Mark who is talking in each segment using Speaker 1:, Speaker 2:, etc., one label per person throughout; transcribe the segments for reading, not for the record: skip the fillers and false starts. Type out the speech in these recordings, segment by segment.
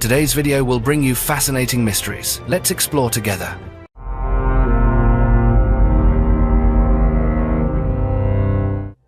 Speaker 1: Today's video will bring you fascinating mysteries. Let's explore together.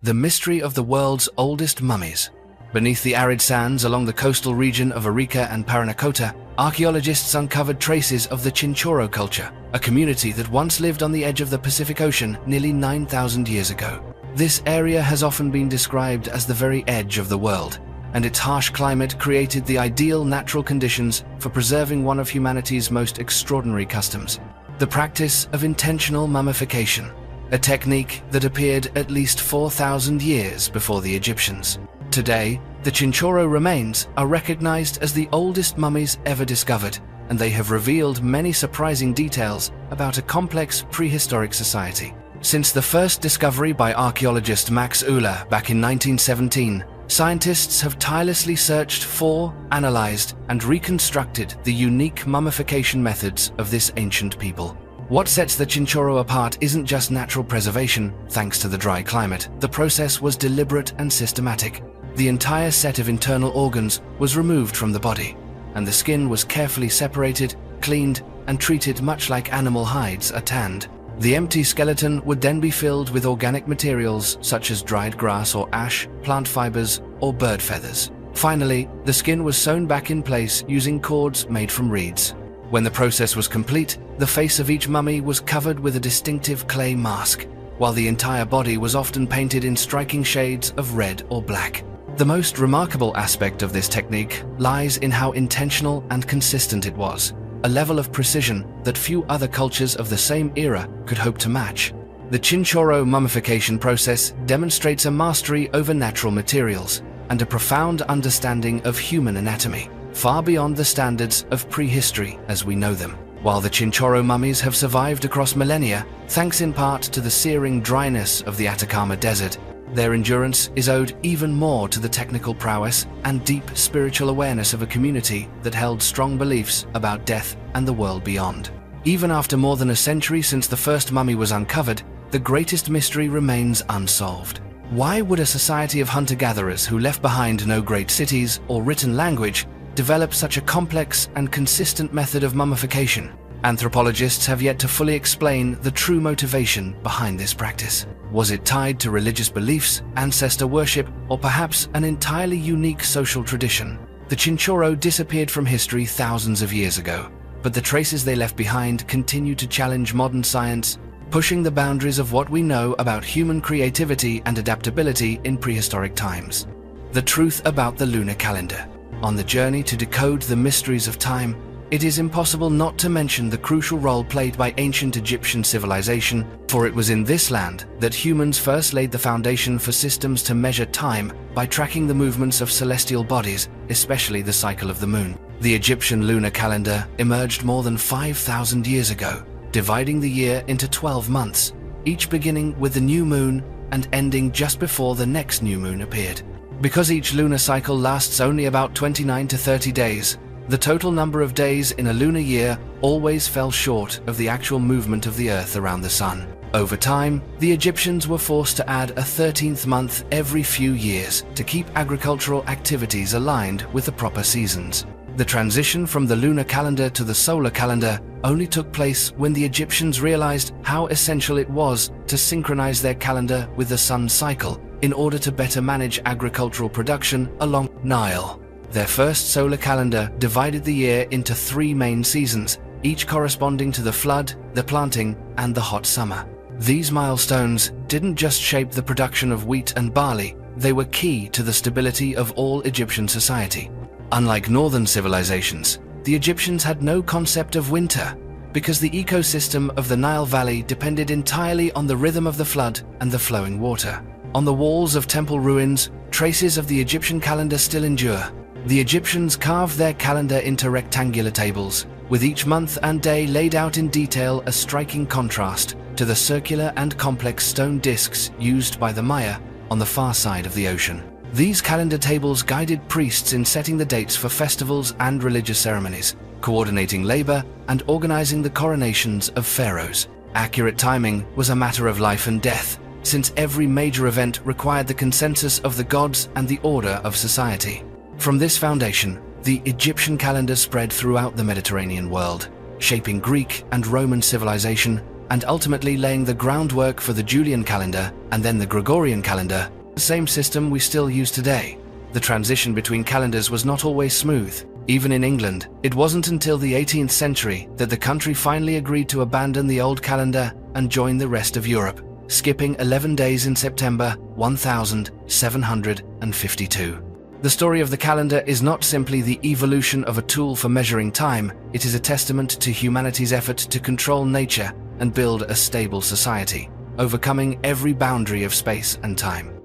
Speaker 1: The mystery of the world's oldest mummies. Beneath the arid sands along the coastal region of Arica and Parinacota, archaeologists uncovered traces of the Chinchorro culture, a community that once lived on the edge of the Pacific Ocean nearly 9,000 years ago. This area has often been described as the very edge of the world, and its harsh climate created the ideal natural conditions for preserving one of humanity's most extraordinary customs: the practice of intentional mummification, a technique that appeared at least 4,000 years before the Egyptians. Today, the Chinchorro remains are recognized as the oldest mummies ever discovered, and they have revealed many surprising details about a complex prehistoric society. Since the first discovery by archaeologist Max Uller back in 1917, scientists have tirelessly searched for, analyzed, and reconstructed the unique mummification methods of this ancient people. What sets the Chinchorro apart isn't just natural preservation. Thanks to the dry climate, the process was deliberate and systematic. The entire set of internal organs was removed from the body, and the skin was carefully separated, cleaned, and treated much like animal hides are tanned. The empty skeleton would then be filled with organic materials such as dried grass or ash, plant fibers, or bird feathers. Finally, the skin was sewn back in place using cords made from reeds. When the process was complete, the face of each mummy was covered with a distinctive clay mask, while the entire body was often painted in striking shades of red or black. The most remarkable aspect of this technique lies in how intentional and consistent it was, a level of precision that few other cultures of the same era could hope to match. The Chinchorro mummification process demonstrates a mastery over natural materials and a profound understanding of human anatomy, far beyond the standards of prehistory as we know them. While the Chinchorro mummies have survived across millennia, thanks in part to the searing dryness of the Atacama Desert, their endurance is owed even more to the technical prowess and deep spiritual awareness of a community that held strong beliefs about death and the world beyond. Even after more than a century since the first mummy was uncovered, the greatest mystery remains unsolved. Why would a society of hunter-gatherers who left behind no great cities or written language develop such a complex and consistent method of mummification? Anthropologists have yet to fully explain the true motivation behind this practice. Was it tied to religious beliefs, ancestor worship, or perhaps an entirely unique social tradition? The Chinchorro disappeared from history thousands of years ago, but the traces they left behind continue to challenge modern science, pushing the boundaries of what we know about human creativity and adaptability in prehistoric times. The truth about the lunar calendar. On the journey to decode the mysteries of time, it is impossible not to mention the crucial role played by ancient Egyptian civilization, for it was in this land that humans first laid the foundation for systems to measure time by tracking the movements of celestial bodies, especially the cycle of the moon. The Egyptian lunar calendar emerged more than 5,000 years ago, dividing the year into 12 months, each beginning with the new moon and ending just before the next new moon appeared. Because each lunar cycle lasts only about 29 to 30 days, the total number of days in a lunar year always fell short of the actual movement of the Earth around the Sun. Over time, the Egyptians were forced to add a 13th month every few years to keep agricultural activities aligned with the proper seasons. The transition from the lunar calendar to the solar calendar only took place when the Egyptians realized how essential it was to synchronize their calendar with the sun's cycle in order to better manage agricultural production along Nile. Their first solar calendar divided the year into 3 main seasons, each corresponding to the flood, the planting, and the hot summer. These milestones didn't just shape the production of wheat and barley, they were key to the stability of all Egyptian society. Unlike northern civilizations, the Egyptians had no concept of winter, because the ecosystem of the Nile Valley depended entirely on the rhythm of the flood and the flowing water. On the walls of temple ruins, traces of the Egyptian calendar still endure. The Egyptians carved their calendar into rectangular tables, with each month and day laid out in detail, a striking contrast to the circular and complex stone discs used by the Maya on the far side of the ocean. These calendar tables guided priests in setting the dates for festivals and religious ceremonies, coordinating labor and organizing the coronations of pharaohs. Accurate timing was a matter of life and death, since every major event required the consensus of the gods and the order of society. From this foundation, the Egyptian calendar spread throughout the Mediterranean world, shaping Greek and Roman civilization and ultimately laying the groundwork for the Julian calendar and then the Gregorian calendar, the same system we still use today. The transition between calendars was not always smooth. Even in England, it wasn't until the 18th century that the country finally agreed to abandon the old calendar and join the rest of Europe, skipping 11 days in September 1752. The story of the calendar is not simply the evolution of a tool for measuring time, it is a testament to humanity's effort to control nature and build a stable society, overcoming every boundary of space and time.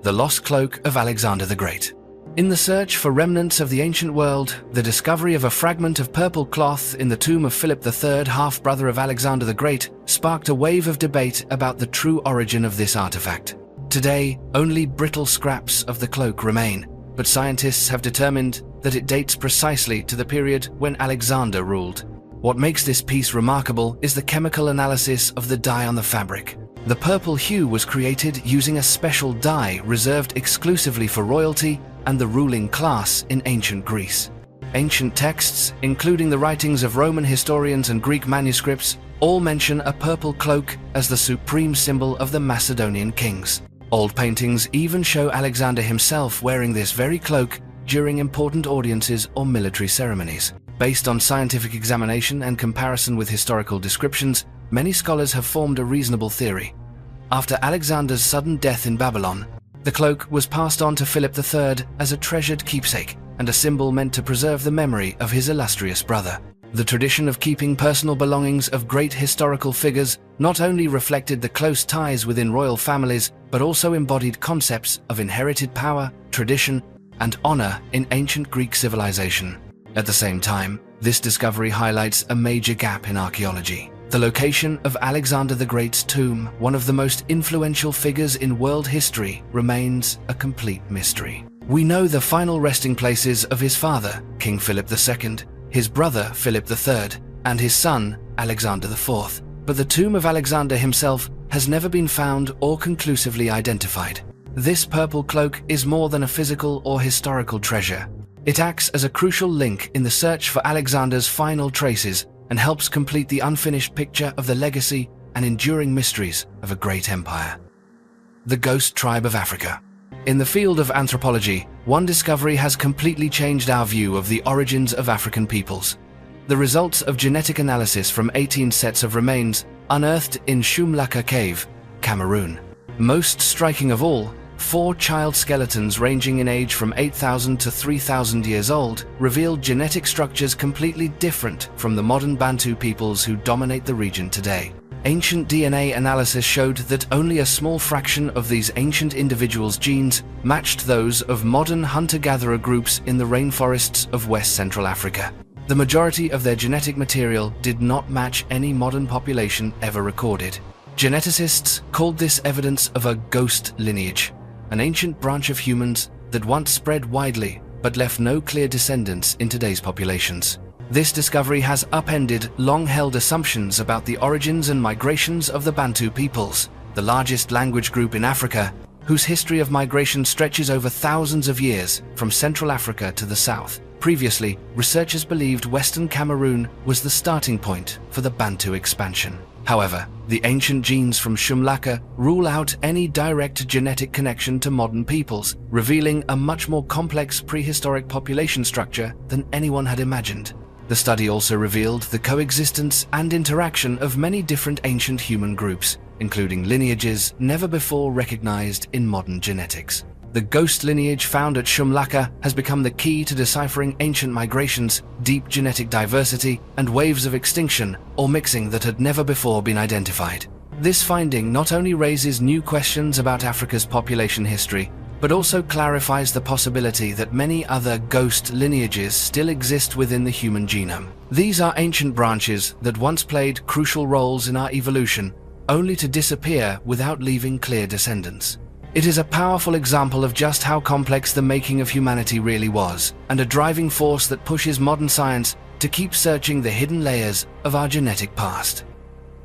Speaker 1: The Lost Cloak of Alexander the Great. In the search for remnants of the ancient world, the discovery of a fragment of purple cloth in the tomb of Philip III, half-brother of Alexander the Great, sparked a wave of debate about the true origin of this artifact. Today, only brittle scraps of the cloak remain, but scientists have determined that it dates precisely to the period when Alexander ruled. What makes this piece remarkable is the chemical analysis of the dye on the fabric. The purple hue was created using a special dye reserved exclusively for royalty and the ruling class in ancient Greece. Ancient texts, including the writings of Roman historians and Greek manuscripts, all mention a purple cloak as the supreme symbol of the Macedonian kings. Old paintings even show Alexander himself wearing this very cloak during important audiences or military ceremonies. Based on scientific examination and comparison with historical descriptions, many scholars have formed a reasonable theory. After Alexander's sudden death in Babylon, the cloak was passed on to Philip III as a treasured keepsake and a symbol meant to preserve the memory of his illustrious brother. The tradition of keeping personal belongings of great historical figures not only reflected the close ties within royal families, but also embodied concepts of inherited power, tradition, and honor in ancient Greek civilization. At the same time, this discovery highlights a major gap in archaeology. The location of Alexander the Great's tomb, one of the most influential figures in world history, remains a complete mystery. We know the final resting places of his father, King Philip II, his brother Philip III, and his son, Alexander IV, but the tomb of Alexander himself has never been found or conclusively identified. This purple cloak is more than a physical or historical treasure. It acts as a crucial link in the search for Alexander's final traces and helps complete the unfinished picture of the legacy and enduring mysteries of a great empire. The Ghost Tribe of Africa. In the field of anthropology, one discovery has completely changed our view of the origins of African peoples. The results of genetic analysis from 18 sets of remains unearthed in Shumlaka Cave, Cameroon. Most striking of all, 4 child skeletons ranging in age from 8,000 to 3,000 years old revealed genetic structures completely different from the modern Bantu peoples who dominate the region today. Ancient DNA analysis showed that only a small fraction of these ancient individuals' genes matched those of modern hunter-gatherer groups in the rainforests of West Central Africa. The majority of their genetic material did not match any modern population ever recorded. Geneticists called this evidence of a ghost lineage, an ancient branch of humans that once spread widely but left no clear descendants in today's populations. This discovery has upended long-held assumptions about the origins and migrations of the Bantu peoples, the largest language group in Africa, whose history of migration stretches over thousands of years from Central Africa to the south. Previously, researchers believed Western Cameroon was the starting point for the Bantu expansion. However, the ancient genes from Shumlaka rule out any direct genetic connection to modern peoples, revealing a much more complex prehistoric population structure than anyone had imagined. The study also revealed the coexistence and interaction of many different ancient human groups, including lineages never before recognized in modern genetics. The ghost lineage found at Shumlaka has become the key to deciphering ancient migrations, deep genetic diversity, and waves of extinction or mixing that had never before been identified. This finding not only raises new questions about Africa's population history, but also clarifies the possibility that many other ghost lineages still exist within the human genome. These are ancient branches that once played crucial roles in our evolution, only to disappear without leaving clear descendants. It is a powerful example of just how complex the making of humanity really was, and a driving force that pushes modern science to keep searching the hidden layers of our genetic past.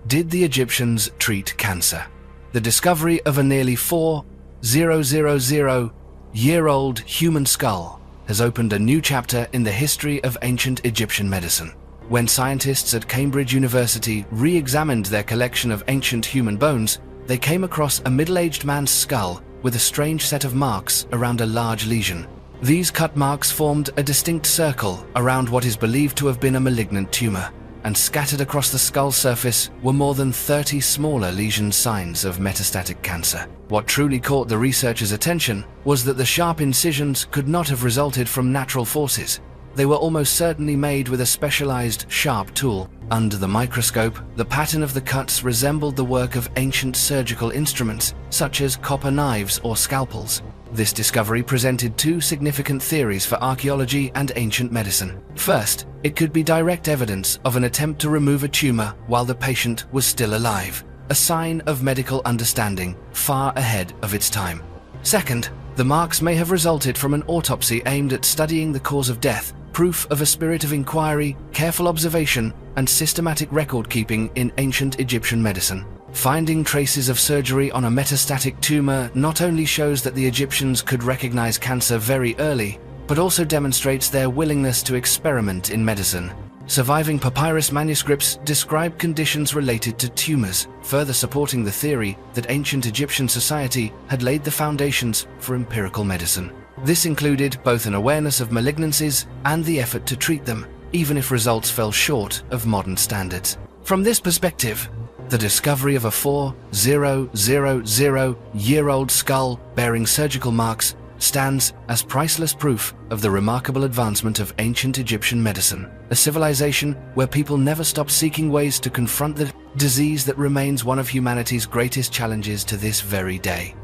Speaker 1: Did the Egyptians treat cancer? The discovery of a nearly 4,000-year-old human skull has opened a new chapter in the history of ancient Egyptian medicine. When scientists at Cambridge University re-examined their collection of ancient human bones, they came across a middle-aged man's skull with a strange set of marks around a large lesion. These cut marks formed a distinct circle around what is believed to have been a malignant tumor, and scattered across the skull surface were more than 30 smaller lesion signs of metastatic cancer. What truly caught the researchers' attention was that the sharp incisions could not have resulted from natural forces. They were almost certainly made with a specialized, sharp tool. Under the microscope, the pattern of the cuts resembled the work of ancient surgical instruments, such as copper knives or scalpels. This discovery presented two significant theories for archaeology and ancient medicine. First, it could be direct evidence of an attempt to remove a tumor while the patient was still alive, a sign of medical understanding far ahead of its time. Second, the marks may have resulted from an autopsy aimed at studying the cause of death, proof of a spirit of inquiry, careful observation, and systematic record-keeping in ancient Egyptian medicine. Finding traces of surgery on a metastatic tumor not only shows that the Egyptians could recognize cancer very early, but also demonstrates their willingness to experiment in medicine. Surviving papyrus manuscripts describe conditions related to tumors, further supporting the theory that ancient Egyptian society had laid the foundations for empirical medicine. This included both an awareness of malignancies and the effort to treat them, even if results fell short of modern standards. From this perspective, the discovery of a 4,000-year-old skull bearing surgical marks stands as priceless proof of the remarkable advancement of ancient Egyptian medicine, a civilization where people never stopped seeking ways to confront the disease that remains one of humanity's greatest challenges to this very day.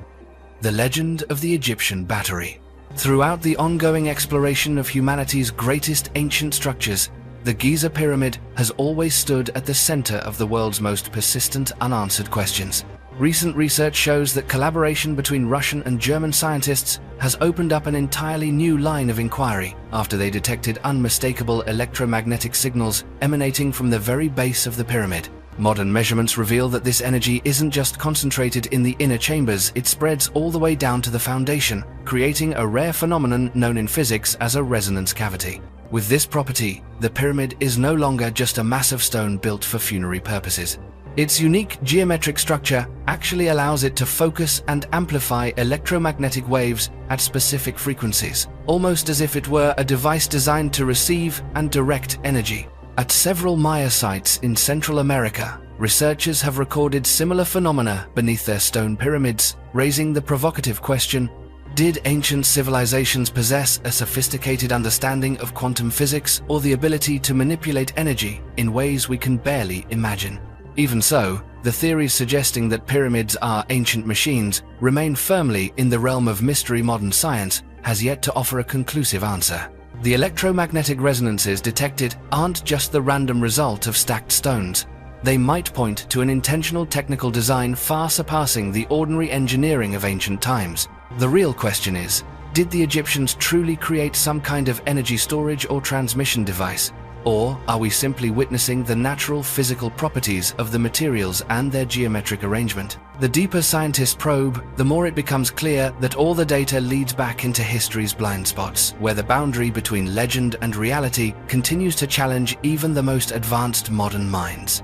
Speaker 1: The legend of the Egyptian battery. Throughout the ongoing exploration of humanity's greatest ancient structures, the Giza Pyramid has always stood at the center of the world's most persistent unanswered questions. Recent research shows that collaboration between Russian and German scientists has opened up an entirely new line of inquiry after they detected unmistakable electromagnetic signals emanating from the very base of the pyramid. Modern measurements reveal that this energy isn't just concentrated in the inner chambers, it spreads all the way down to the foundation, creating a rare phenomenon known in physics as a resonance cavity. With this property, the pyramid is no longer just a massive stone built for funerary purposes. Its unique geometric structure actually allows it to focus and amplify electromagnetic waves at specific frequencies, almost as if it were a device designed to receive and direct energy. At several Maya sites in Central America, researchers have recorded similar phenomena beneath their stone pyramids, raising the provocative question: did ancient civilizations possess a sophisticated understanding of quantum physics or the ability to manipulate energy in ways we can barely imagine? Even so, the theories suggesting that pyramids are ancient machines remain firmly in the realm of mystery. Modern science has yet to offer a conclusive answer. The electromagnetic resonances detected aren't just the random result of stacked stones. They might point to an intentional technical design far surpassing the ordinary engineering of ancient times. The real question is, did the Egyptians truly create some kind of energy storage or transmission device? Or are we simply witnessing the natural physical properties of the materials and their geometric arrangement? The deeper scientists probe, the more it becomes clear that all the data leads back into history's blind spots, where the boundary between legend and reality continues to challenge even the most advanced modern minds.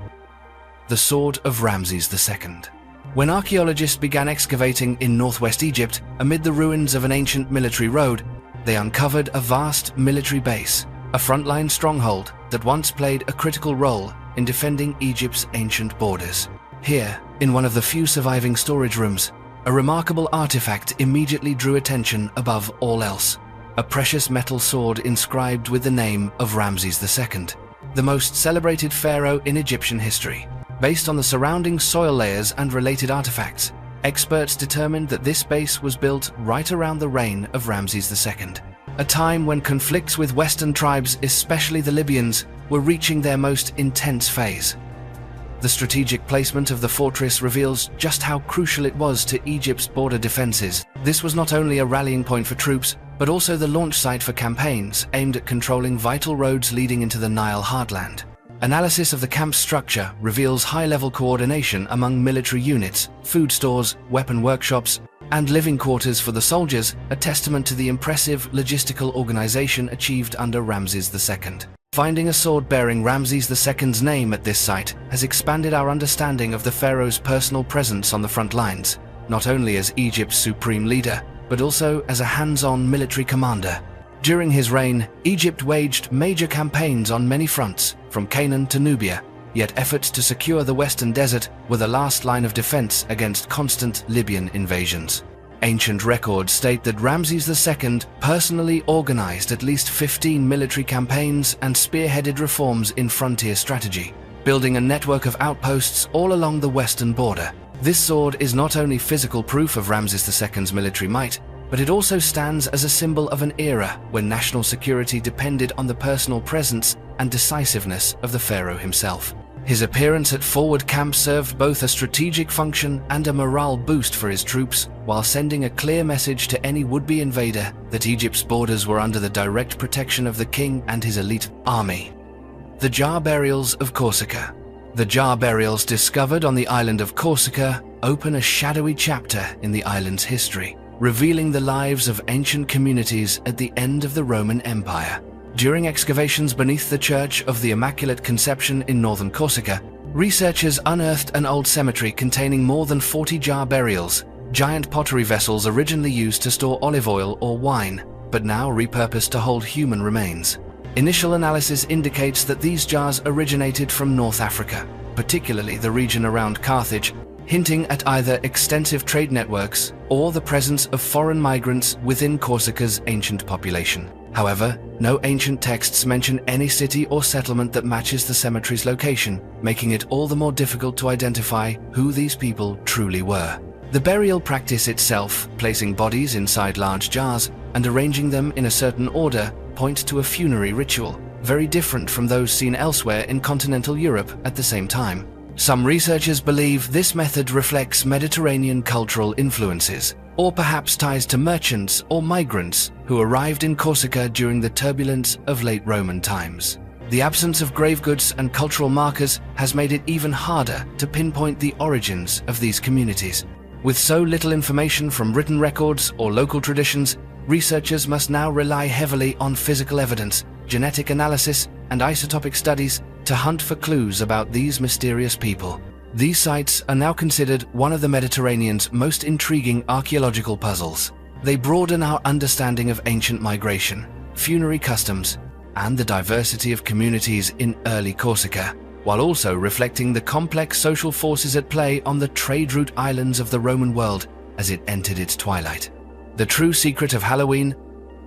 Speaker 1: The Sword of Ramses II. When archaeologists began excavating in northwest Egypt, amid the ruins of an ancient military road, they uncovered a vast military base, a frontline stronghold that once played a critical role in defending Egypt's ancient borders. Here, in one of the few surviving storage rooms, a remarkable artifact immediately drew attention above all else: a precious metal sword inscribed with the name of Ramses II, the most celebrated pharaoh in Egyptian history. Based on the surrounding soil layers and related artifacts, experts determined that this base was built right around the reign of Ramses II, a time when conflicts with Western tribes, especially the Libyans, were reaching their most intense phase. The strategic placement of the fortress reveals just how crucial it was to Egypt's border defenses. This was not only a rallying point for troops, but also the launch site for campaigns aimed at controlling vital roads leading into the Nile heartland. Analysis of the camp's structure reveals high-level coordination among military units, food stores, weapon workshops, and living quarters for the soldiers, a testament to the impressive logistical organization achieved under Ramses II. Finding a sword bearing Ramses II's name at this site has expanded our understanding of the pharaoh's personal presence on the front lines, not only as Egypt's supreme leader, but also as a hands-on military commander. During his reign, Egypt waged major campaigns on many fronts, from Canaan to Nubia, yet efforts to secure the Western Desert were the last line of defense against constant Libyan invasions. Ancient records state that Ramses II personally organized at least 15 military campaigns and spearheaded reforms in frontier strategy, building a network of outposts all along the western border. This sword is not only physical proof of Ramses II's military might, but it also stands as a symbol of an era when national security depended on the personal presence and decisiveness of the pharaoh himself. His appearance at forward camp served both a strategic function and a morale boost for his troops, while sending a clear message to any would-be invader that Egypt's borders were under the direct protection of the king and his elite army. The jar burials of Corsica. The jar burials discovered on the island of Corsica open a shadowy chapter in the island's history, revealing the lives of ancient communities at the end of the Roman Empire. During excavations beneath the Church of the Immaculate Conception in northern Corsica, researchers unearthed an old cemetery containing more than 40 jar burials, giant pottery vessels originally used to store olive oil or wine, but now repurposed to hold human remains. Initial analysis indicates that these jars originated from North Africa, particularly the region around Carthage, hinting at either extensive trade networks or the presence of foreign migrants within Corsica's ancient population. However, no ancient texts mention any city or settlement that matches the cemetery's location, making it all the more difficult to identify who these people truly were. The burial practice itself, placing bodies inside large jars and arranging them in a certain order, points to a funerary ritual, very different from those seen elsewhere in continental Europe at the same time. Some researchers believe this method reflects Mediterranean cultural influences, or perhaps ties to merchants or migrants who arrived in Corsica during the turbulence of late Roman times. The absence of grave goods and cultural markers has made it even harder to pinpoint the origins of these communities. With so little information from written records or local traditions, researchers must now rely heavily on physical evidence, genetic analysis, and isotopic studies to hunt for clues about these mysterious people. These sites are now considered one of the Mediterranean's most intriguing archaeological puzzles. They broaden our understanding of ancient migration, funerary customs, and the diversity of communities in early Corsica, while also reflecting the complex social forces at play on the trade route islands of the Roman world as it entered its twilight. The true secret of Halloween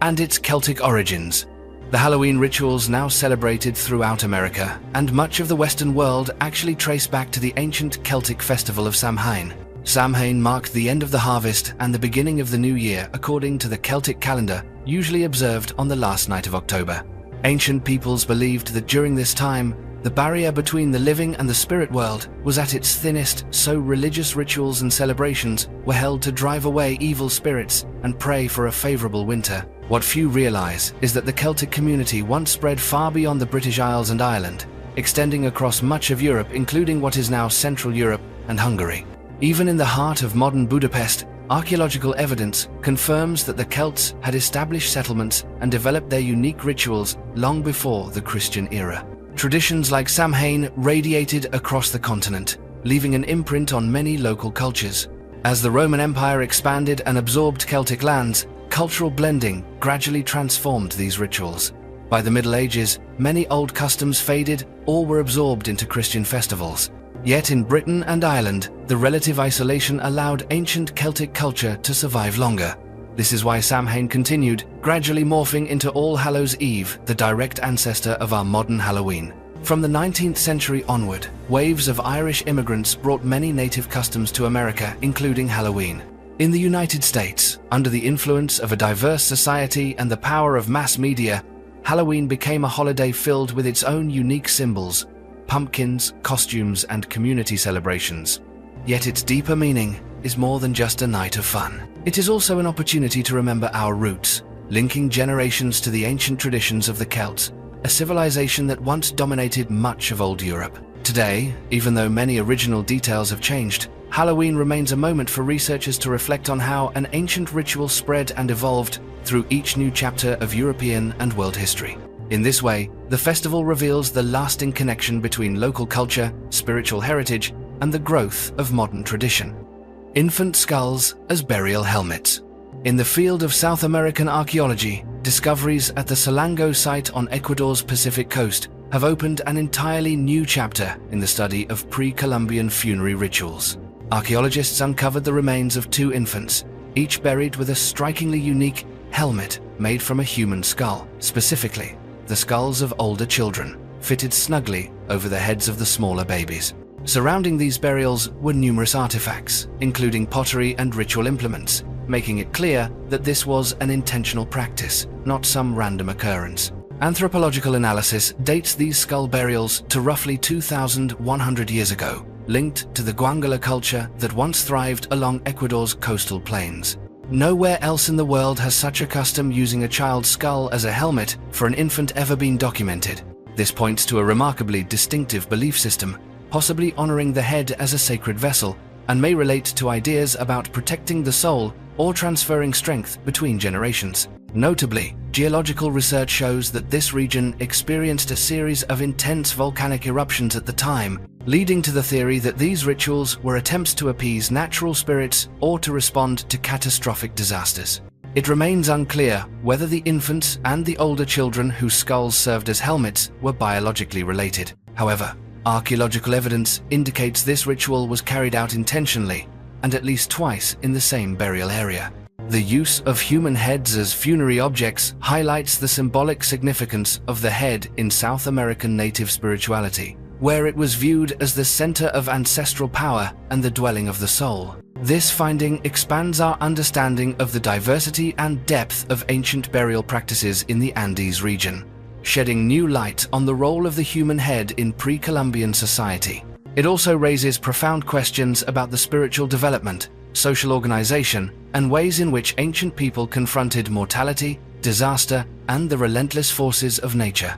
Speaker 1: and its Celtic origins. The Halloween rituals now celebrated throughout America and much of the Western world actually trace back to the ancient Celtic festival of Samhain. Samhain marked the end of the harvest and the beginning of the new year according to the Celtic calendar, usually observed on the last night of October. Ancient peoples believed that during this time, the barrier between the living and the spirit world was at its thinnest, so religious rituals and celebrations were held to drive away evil spirits and pray for a favorable winter. What few realize is that the Celtic community once spread far beyond the British Isles and Ireland, extending across much of Europe, including what is now Central Europe and Hungary. Even in the heart of modern Budapest, archaeological evidence confirms that the Celts had established settlements and developed their unique rituals long before the Christian era. Traditions like Samhain radiated across the continent, leaving an imprint on many local cultures. As the Roman Empire expanded and absorbed Celtic lands, cultural blending gradually transformed these rituals. By the Middle Ages, many old customs faded or were absorbed into Christian festivals. Yet in Britain and Ireland, the relative isolation allowed ancient Celtic culture to survive longer. This is why Samhain continued, gradually morphing into All Hallows' Eve, the direct ancestor of our modern Halloween. From the 19th century onward, waves of Irish immigrants brought many native customs to America, including Halloween. In the United States, under the influence of a diverse society and the power of mass media, Halloween became a holiday filled with its own unique symbols, pumpkins, costumes, and community celebrations. Yet its deeper meaning is more than just a night of fun. It is also an opportunity to remember our roots, linking generations to the ancient traditions of the Celts, a civilization that once dominated much of old Europe. Today, even though many original details have changed, Halloween remains a moment for researchers to reflect on how an ancient ritual spread and evolved through each new chapter of European and world history. In this way, the festival reveals the lasting connection between local culture, spiritual heritage, and the growth of modern tradition. Infant skulls as burial helmets. In the field of South American archaeology, discoveries at the Salango site on Ecuador's Pacific coast have opened an entirely new chapter in the study of pre-Columbian funerary rituals. Archaeologists uncovered the remains of 2 infants, each buried with a strikingly unique helmet made from a human skull, specifically the skulls of older children, fitted snugly over the heads of the smaller babies. Surrounding these burials were numerous artifacts, including pottery and ritual implements, making it clear that this was an intentional practice, not some random occurrence. Anthropological analysis dates these skull burials to roughly 2,100 years ago, linked to the Guangala culture that once thrived along Ecuador's coastal plains. Nowhere else in the world has such a custom using a child's skull as a helmet for an infant ever been documented. This points to a remarkably distinctive belief system, possibly honoring the head as a sacred vessel, and may relate to ideas about protecting the soul or transferring strength between generations. Notably, geological research shows that this region experienced a series of intense volcanic eruptions at the time, leading to the theory that these rituals were attempts to appease natural spirits or to respond to catastrophic disasters. It remains unclear whether the infants and the older children whose skulls served as helmets were biologically related. However, archaeological evidence indicates this ritual was carried out intentionally, and at least twice in the same burial area. The use of human heads as funerary objects highlights the symbolic significance of the head in South American native spirituality, where it was viewed as the center of ancestral power and the dwelling of the soul. This finding expands our understanding of the diversity and depth of ancient burial practices in the Andes region, shedding new light on the role of the human head in pre-Columbian society. It also raises profound questions about the spiritual development, social organization, and ways in which ancient people confronted mortality, disaster, and the relentless forces of nature.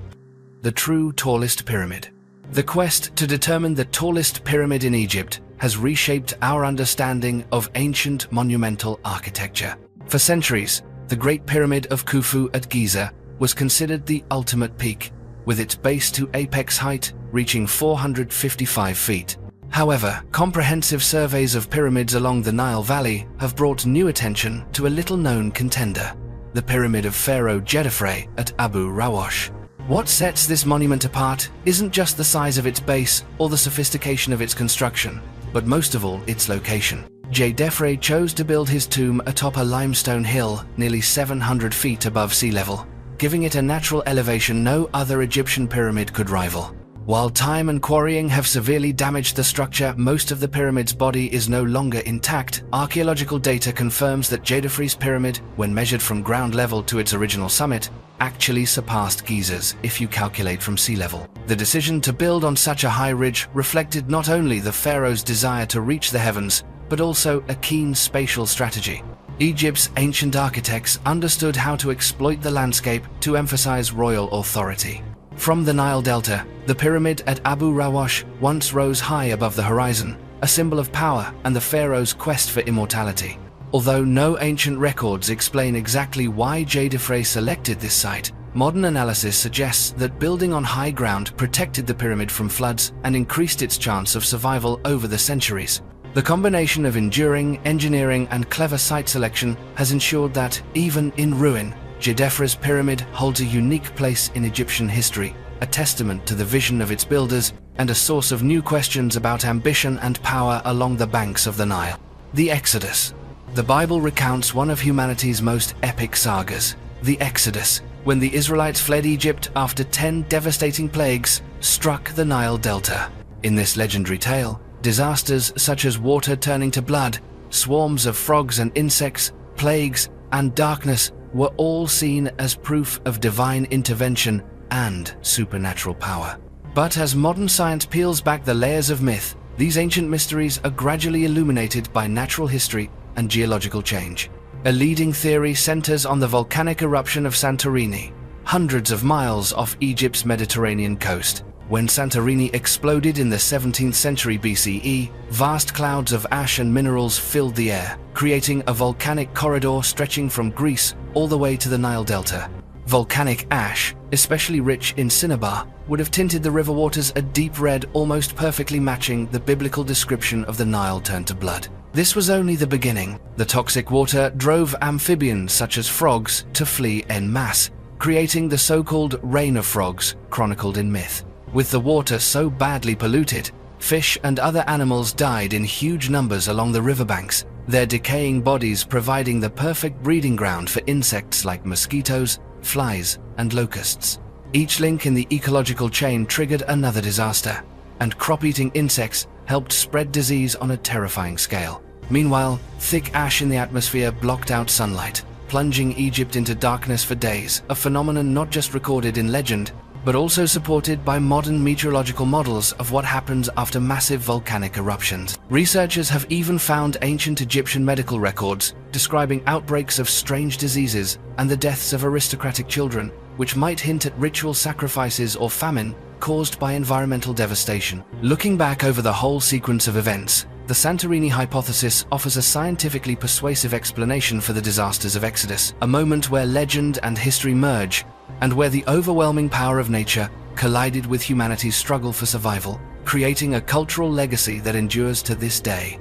Speaker 1: The true tallest pyramid. The quest to determine the tallest pyramid in Egypt has reshaped our understanding of ancient monumental architecture. For centuries, the Great Pyramid of Khufu at Giza was considered the ultimate peak, with its base to apex height reaching 455 feet. However, comprehensive surveys of pyramids along the Nile Valley have brought new attention to a little-known contender, the Pyramid of Pharaoh Djedefre at Abu Rawash. What sets this monument apart isn't just the size of its base or the sophistication of its construction, but most of all, its location. Djedefre chose to build his tomb atop a limestone hill nearly 700 feet above sea level, giving it a natural elevation no other Egyptian pyramid could rival. While time and quarrying have severely damaged the structure, most of the pyramid's body is no longer intact. Archaeological data confirms that Djedefre's pyramid, when measured from ground level to its original summit, actually surpassed Giza's if you calculate from sea level. The decision to build on such a high ridge reflected not only the pharaoh's desire to reach the heavens, but also a keen spatial strategy. Egypt's ancient architects understood how to exploit the landscape to emphasize royal authority. From the Nile Delta, the pyramid at Abu Rawash once rose high above the horizon, a symbol of power and the pharaoh's quest for immortality. Although no ancient records explain exactly why Djedefre selected this site, modern analysis suggests that building on high ground protected the pyramid from floods and increased its chance of survival over the centuries. The combination of enduring engineering and clever site selection has ensured that, even in ruin, Djedefre's pyramid holds a unique place in Egyptian history, a testament to the vision of its builders and a source of new questions about ambition and power along the banks of the Nile. The Exodus. The Bible recounts one of humanity's most epic sagas, the Exodus, when the Israelites fled Egypt after 10 devastating plagues struck the Nile Delta. In this legendary tale, disasters such as water turning to blood, swarms of frogs and insects, plagues, and darkness were all seen as proof of divine intervention and supernatural power. But as modern science peels back the layers of myth, these ancient mysteries are gradually illuminated by natural history and geological change. A leading theory centers on the volcanic eruption of Santorini, hundreds of miles off Egypt's Mediterranean coast. When Santorini exploded in the 17th century BCE, vast clouds of ash and minerals filled the air, creating a volcanic corridor stretching from Greece all the way to the Nile Delta. Volcanic ash, especially rich in cinnabar, would have tinted the river waters a deep red, almost perfectly matching the biblical description of the Nile turned to blood. This was only the beginning. The toxic water drove amphibians such as frogs to flee en masse, creating the so-called Rain of Frogs, chronicled in myth. With the water so badly polluted, fish and other animals died in huge numbers along the riverbanks, their decaying bodies providing the perfect breeding ground for insects like mosquitoes, flies, and locusts. Each link in the ecological chain triggered another disaster, and crop-eating insects helped spread disease on a terrifying scale. Meanwhile, thick ash in the atmosphere blocked out sunlight, plunging Egypt into darkness for days, a phenomenon not just recorded in legend, but also supported by modern meteorological models of what happens after massive volcanic eruptions. Researchers have even found ancient Egyptian medical records describing outbreaks of strange diseases and the deaths of aristocratic children, which might hint at ritual sacrifices or famine caused by environmental devastation. Looking back over the whole sequence of events, the Santorini hypothesis offers a scientifically persuasive explanation for the disasters of Exodus, a moment where legend and history merge, and where the overwhelming power of nature collided with humanity's struggle for survival, creating a cultural legacy that endures to this day.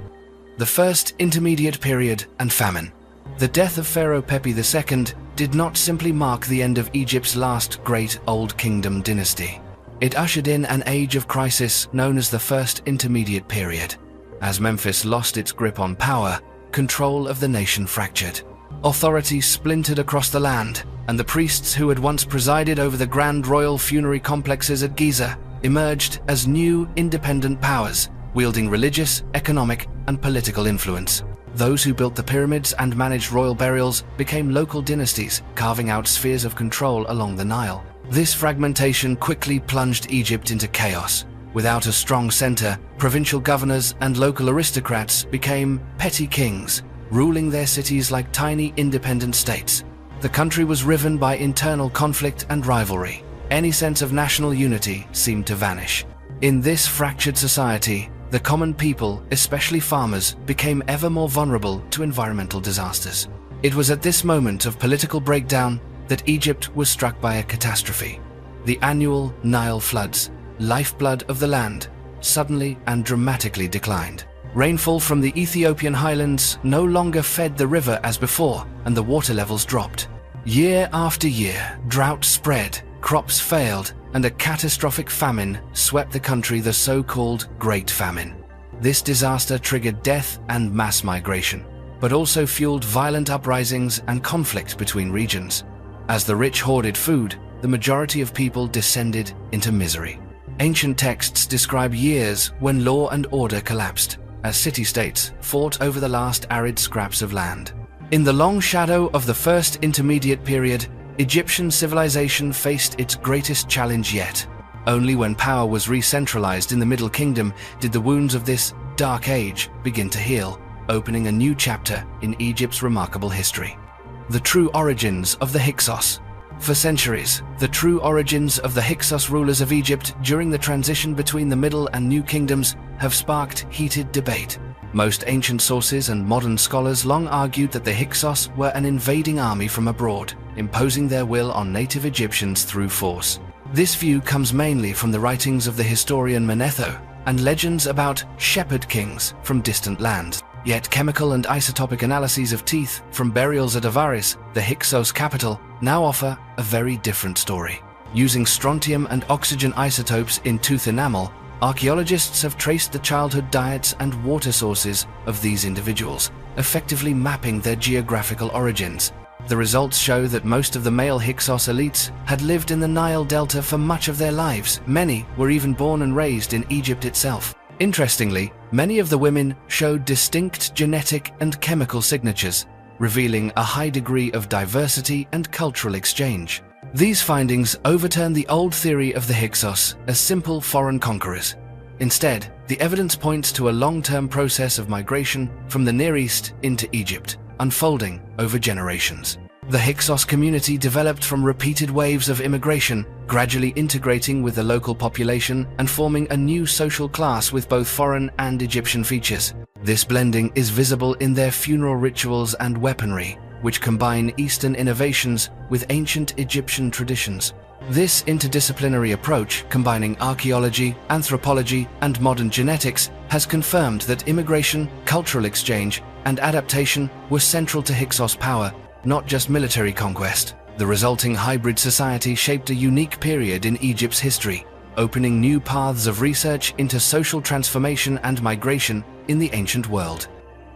Speaker 1: The First Intermediate Period and Famine. The death of Pharaoh Pepi II did not simply mark the end of Egypt's last great Old Kingdom dynasty. It ushered in an age of crisis known as the First Intermediate Period. As Memphis lost its grip on power, control of the nation fractured. Authority splintered across the land, and the priests who had once presided over the grand royal funerary complexes at Giza emerged as new independent powers, wielding religious, economic, and political influence. Those who built the pyramids and managed royal burials became local dynasties, carving out spheres of control along the Nile. This fragmentation quickly plunged Egypt into chaos. Without a strong center, provincial governors and local aristocrats became petty kings, ruling their cities like tiny independent states. The country was riven by internal conflict and rivalry. Any sense of national unity seemed to vanish. In this fractured society, the common people, especially farmers, became ever more vulnerable to environmental disasters. It was at this moment of political breakdown that Egypt was struck by a catastrophe. The annual Nile floods, lifeblood of the land, suddenly and dramatically declined. Rainfall from the Ethiopian highlands no longer fed the river as before, and the water levels dropped. Year after year, drought spread, crops failed, and a catastrophic famine swept the country, the so-called Great Famine. This disaster triggered death and mass migration, but also fueled violent uprisings and conflict between regions. As the rich hoarded food, the majority of people descended into misery. Ancient texts describe years when law and order collapsed, as city-states fought over the last arid scraps of land. In the long shadow of the First Intermediate Period, Egyptian civilization faced its greatest challenge yet. Only when power was re-centralized in the Middle Kingdom did the wounds of this dark age begin to heal, opening a new chapter in Egypt's remarkable history. The true origins of the Hyksos. For centuries, the true origins of the Hyksos rulers of Egypt during the transition between the Middle and New Kingdoms have sparked heated debate. Most ancient sources and modern scholars long argued that the Hyksos were an invading army from abroad, imposing their will on native Egyptians through force. This view comes mainly from the writings of the historian Manetho and legends about shepherd kings from distant lands. Yet chemical and isotopic analyses of teeth from burials at Avaris, the Hyksos capital, now offer a very different story. Using strontium and oxygen isotopes in tooth enamel, archaeologists have traced the childhood diets and water sources of these individuals, effectively mapping their geographical origins. The results show that most of the male Hyksos elites had lived in the Nile Delta for much of their lives. Many were even born and raised in Egypt itself. Interestingly, many of the women showed distinct genetic and chemical signatures, revealing a high degree of diversity and cultural exchange. These findings overturn the old theory of the Hyksos as simple foreign conquerors. Instead, the evidence points to a long-term process of migration from the Near East into Egypt. unfolding over generations. The Hyksos community developed from repeated waves of immigration, gradually integrating with the local population and forming a new social class with both foreign and Egyptian features. This blending is visible in their funeral rituals and weaponry, which combine Eastern innovations with ancient Egyptian traditions. This interdisciplinary approach, combining archaeology, anthropology, and modern genetics, has confirmed that immigration, cultural exchange, and adaptation were central to Hyksos power, not just military conquest. The resulting hybrid society shaped a unique period in Egypt's history, opening new paths of research into social transformation and migration in the ancient world.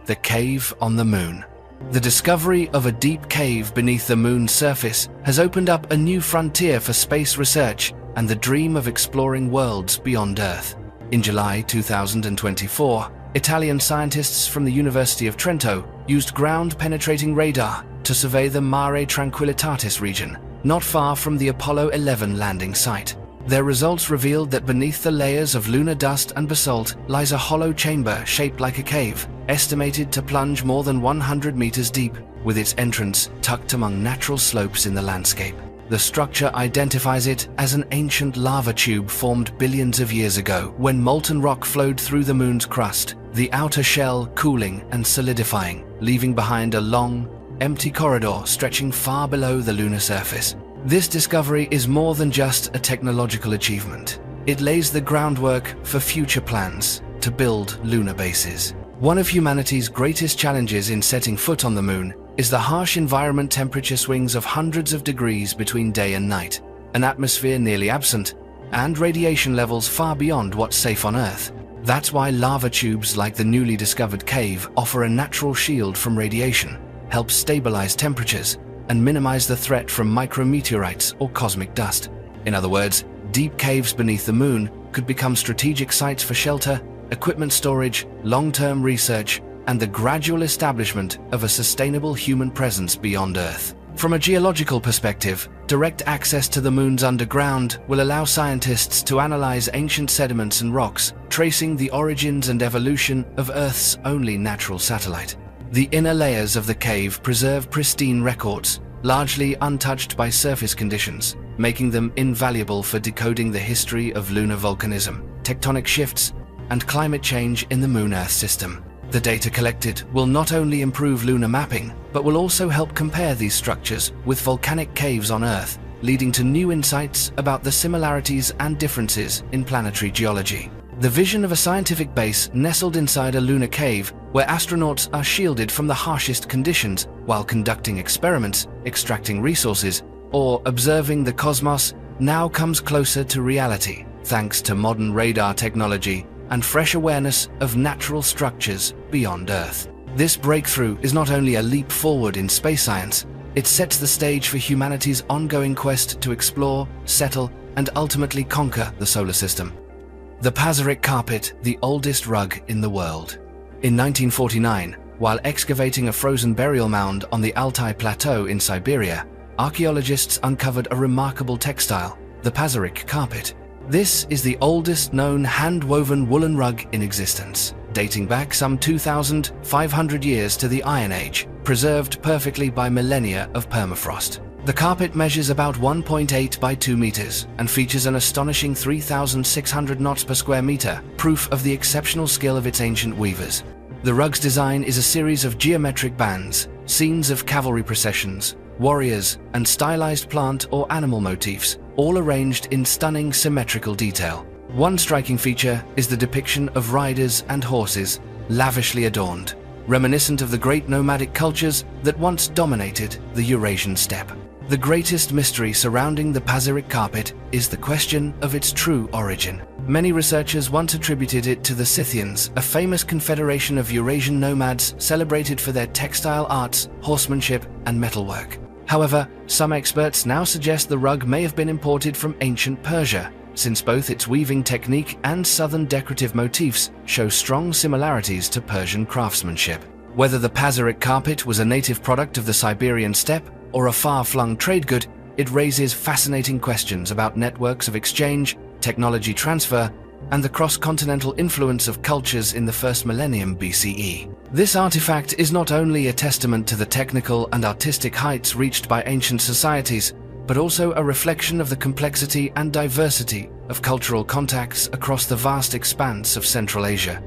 Speaker 1: The cave on the moon. The discovery of a deep cave beneath the moon's surface has opened up a new frontier for space research and the dream of exploring worlds beyond Earth. In July 2024, Italian scientists from the University of Trento used ground-penetrating radar to survey the Mare Tranquillitatis region, not far from the Apollo 11 landing site. Their results revealed that beneath the layers of lunar dust and basalt lies a hollow chamber shaped like a cave, estimated to plunge more than 100 meters deep, with its entrance tucked among natural slopes in the landscape. The structure identifies it as an ancient lava tube formed billions of years ago when molten rock flowed through the moon's crust, the outer shell cooling and solidifying, leaving behind a long, empty corridor stretching far below the lunar surface. This discovery is more than just a technological achievement. It lays the groundwork for future plans to build lunar bases. One of humanity's greatest challenges in setting foot on the moon is the harsh environment temperature swings of hundreds of degrees between day and night, an atmosphere nearly absent, and radiation levels far beyond what's safe on Earth. That's why lava tubes like the newly discovered cave offer a natural shield from radiation, help stabilize temperatures, and minimize the threat from micrometeorites or cosmic dust. In other words, deep caves beneath the moon could become strategic sites for shelter, equipment storage, long-term research, and the gradual establishment of a sustainable human presence beyond Earth. From a geological perspective, direct access to the moon's underground will allow scientists to analyze ancient sediments and rocks, tracing the origins and evolution of Earth's only natural satellite. The inner layers of the cave preserve pristine records, largely untouched by surface conditions, making them invaluable for decoding the history of lunar volcanism, tectonic shifts, and climate change in the Moon-Earth system. The data collected will not only improve lunar mapping, but will also help compare these structures with volcanic caves on Earth, leading to new insights about the similarities and differences in planetary geology. The vision of a scientific base nestled inside a lunar cave where astronauts are shielded from the harshest conditions while conducting experiments, extracting resources, or observing the cosmos now comes closer to reality, thanks to modern radar technology and fresh awareness of natural structures beyond Earth. This breakthrough is not only a leap forward in space science, it sets the stage for humanity's ongoing quest to explore, settle, and ultimately conquer the solar system. The Pazyryk carpet, the oldest rug in the world. In 1949, while excavating a frozen burial mound on the Altai Plateau in Siberia, archaeologists uncovered a remarkable textile, the Pazyryk carpet. This is the oldest known hand-woven woolen rug in existence, dating back some 2,500 years to the Iron Age, preserved perfectly by millennia of permafrost. The carpet measures about 1.8 by 2 meters and features an astonishing 3,600 knots per square meter, proof of the exceptional skill of its ancient weavers. The rug's design is a series of geometric bands, scenes of cavalry processions, warriors, and stylized plant or animal motifs, all arranged in stunning symmetrical detail. One striking feature is the depiction of riders and horses, lavishly adorned, reminiscent of the great nomadic cultures that once dominated the Eurasian steppe. The greatest mystery surrounding the Pazyryk carpet is the question of its true origin. Many researchers once attributed it to the Scythians, a famous confederation of Eurasian nomads celebrated for their textile arts, horsemanship, and metalwork. However, some experts now suggest the rug may have been imported from ancient Persia, since both its weaving technique and southern decorative motifs show strong similarities to Persian craftsmanship. Whether the Pazyryk carpet was a native product of the Siberian steppe or a far-flung trade good, it raises fascinating questions about networks of exchange, technology transfer, and the cross-continental influence of cultures in the first millennium BCE. This artifact is not only a testament to the technical and artistic heights reached by ancient societies, but also a reflection of the complexity and diversity of cultural contacts across the vast expanse of Central Asia.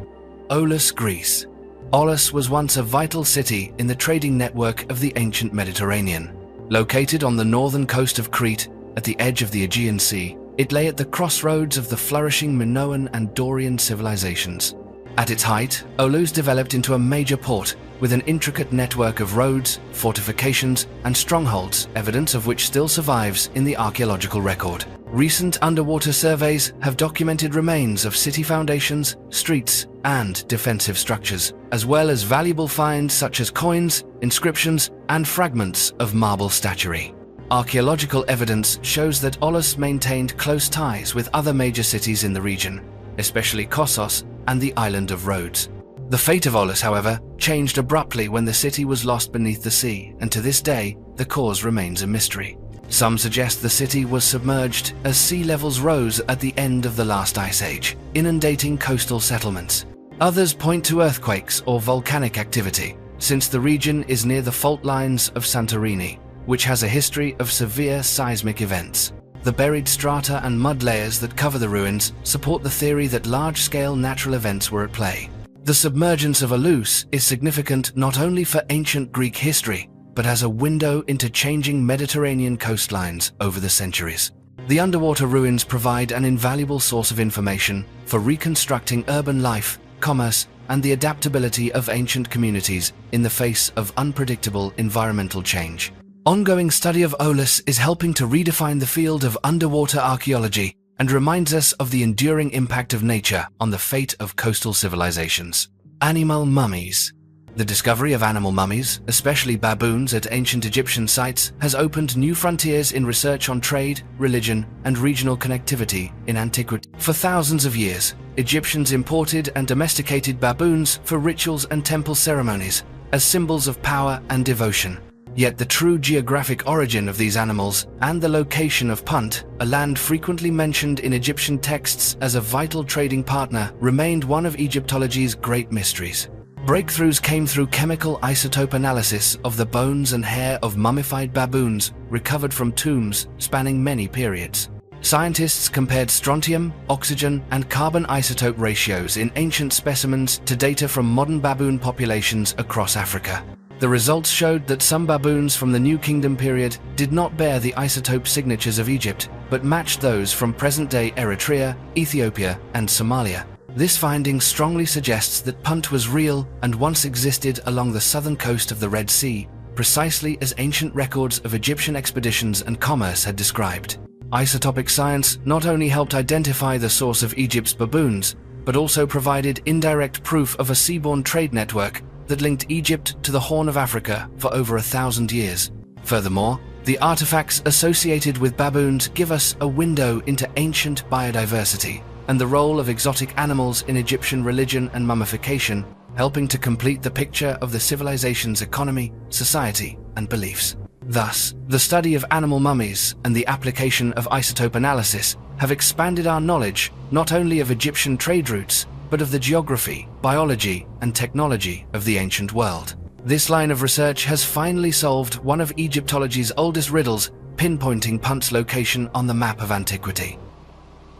Speaker 1: Aulis, Greece. Aulis was once a vital city in the trading network of the ancient Mediterranean. Located on the northern coast of Crete, at the edge of the Aegean Sea, it lay at the crossroads of the flourishing Minoan and Dorian civilizations. At its height, Aulis developed into a major port, with an intricate network of roads, fortifications, and strongholds, evidence of which still survives in the archaeological record. Recent underwater surveys have documented remains of city foundations, streets, and defensive structures, as well as valuable finds such as coins, inscriptions, and fragments of marble statuary. Archaeological evidence shows that Aulis maintained close ties with other major cities in the region, especially Kossos and the island of Rhodes. The fate of Aulis, however, changed abruptly when the city was lost beneath the sea, and to this day, the cause remains a mystery. Some suggest the city was submerged as sea levels rose at the end of the last ice age, inundating coastal settlements. Others point to earthquakes or volcanic activity, since the region is near the fault lines of Santorini, which has a history of severe seismic events. The buried strata and mud layers that cover the ruins support the theory that large-scale natural events were at play. The submergence of Aulis is significant not only for ancient Greek history, but as a window into changing Mediterranean coastlines over the centuries. The underwater ruins provide an invaluable source of information for reconstructing urban life, commerce, and the adaptability of ancient communities in the face of unpredictable environmental change. Ongoing study of Aulis is helping to redefine the field of underwater archaeology and reminds us of the enduring impact of nature on the fate of coastal civilizations. Animal mummies. The discovery of animal mummies, especially baboons at ancient Egyptian sites, has opened new frontiers in research on trade, religion, and regional connectivity in antiquity. For thousands of years, Egyptians imported and domesticated baboons for rituals and temple ceremonies as symbols of power and devotion. Yet the true geographic origin of these animals and the location of Punt, a land frequently mentioned in Egyptian texts as a vital trading partner, remained one of Egyptology's great mysteries. Breakthroughs came through chemical isotope analysis of the bones and hair of mummified baboons recovered from tombs spanning many periods. Scientists compared strontium, oxygen, and carbon isotope ratios in ancient specimens to data from modern baboon populations across Africa. The results showed that some baboons from the New Kingdom period did not bear the isotope signatures of Egypt, but matched those from present-day Eritrea, Ethiopia, and Somalia. This finding strongly suggests that Punt was real and once existed along the southern coast of the Red Sea, precisely as ancient records of Egyptian expeditions and commerce had described. Isotopic science not only helped identify the source of Egypt's baboons, but also provided indirect proof of a seaborne trade network that linked Egypt to the Horn of Africa for over 1,000 years. Furthermore, the artifacts associated with baboons give us a window into ancient biodiversity and the role of exotic animals in Egyptian religion and mummification, helping to complete the picture of the civilization's economy, society, and beliefs. Thus, the study of animal mummies and the application of isotope analysis have expanded our knowledge not only of Egyptian trade routes, but of the geography, biology, and technology of the ancient world. This line of research has finally solved one of Egyptology's oldest riddles, pinpointing Punt's location on the map of antiquity.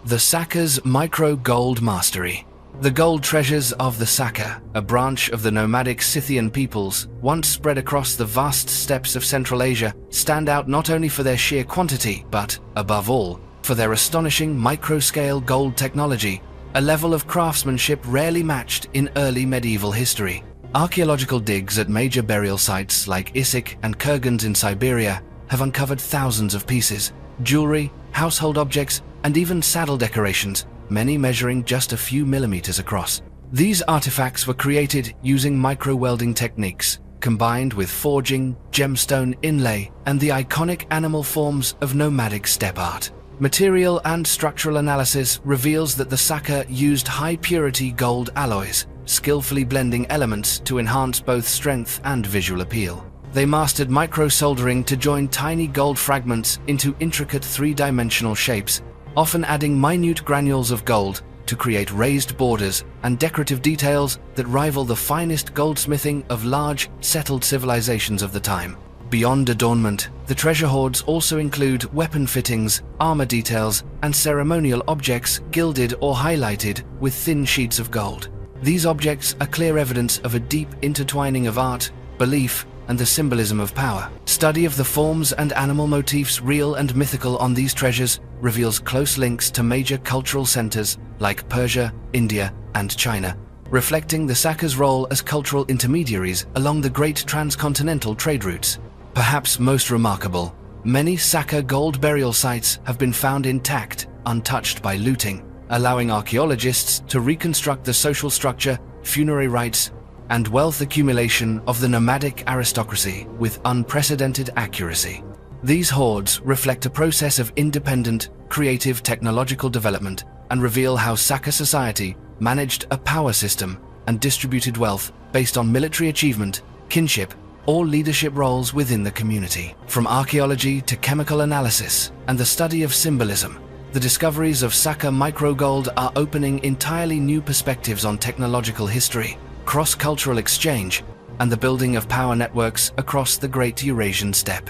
Speaker 1: The Saka's micro-gold mastery. The gold treasures of the Saka, a branch of the nomadic Scythian peoples, once spread across the vast steppes of Central Asia, stand out not only for their sheer quantity, but, above all, for their astonishing micro-scale gold technology, a level of craftsmanship rarely matched in early medieval history. Archaeological digs at major burial sites like Issyk and Kurgans in Siberia have uncovered thousands of pieces, jewelry, household objects, and even saddle decorations, many measuring just a few millimeters across. These artifacts were created using micro-welding techniques, combined with forging, gemstone inlay, and the iconic animal forms of nomadic steppe art. Material and structural analysis reveals that the Saka used high-purity gold alloys, skillfully blending elements to enhance both strength and visual appeal. They mastered micro-soldering to join tiny gold fragments into intricate three-dimensional shapes, often adding minute granules of gold to create raised borders and decorative details that rival the finest goldsmithing of large, settled civilizations of the time. Beyond adornment, the treasure hoards also include weapon fittings, armor details, and ceremonial objects gilded or highlighted with thin sheets of gold. These objects are clear evidence of a deep intertwining of art, belief, and the symbolism of power. Study of the forms and animal motifs, real and mythical, on these treasures reveals close links to major cultural centers like Persia, India, and China, reflecting the Saka's role as cultural intermediaries along the great transcontinental trade routes. Perhaps most remarkable, many Saka gold burial sites have been found intact, untouched by looting, allowing archaeologists to reconstruct the social structure, funerary rites, and wealth accumulation of the nomadic aristocracy with unprecedented accuracy. These hoards reflect a process of independent, creative technological development and reveal how Saka society managed a power system and distributed wealth based on military achievement, kinship, or leadership roles within the community. From archaeology to chemical analysis and the study of symbolism, the discoveries of Saka microgold are opening entirely new perspectives on technological history, cross-cultural exchange, and the building of power networks across the Great Eurasian Steppe.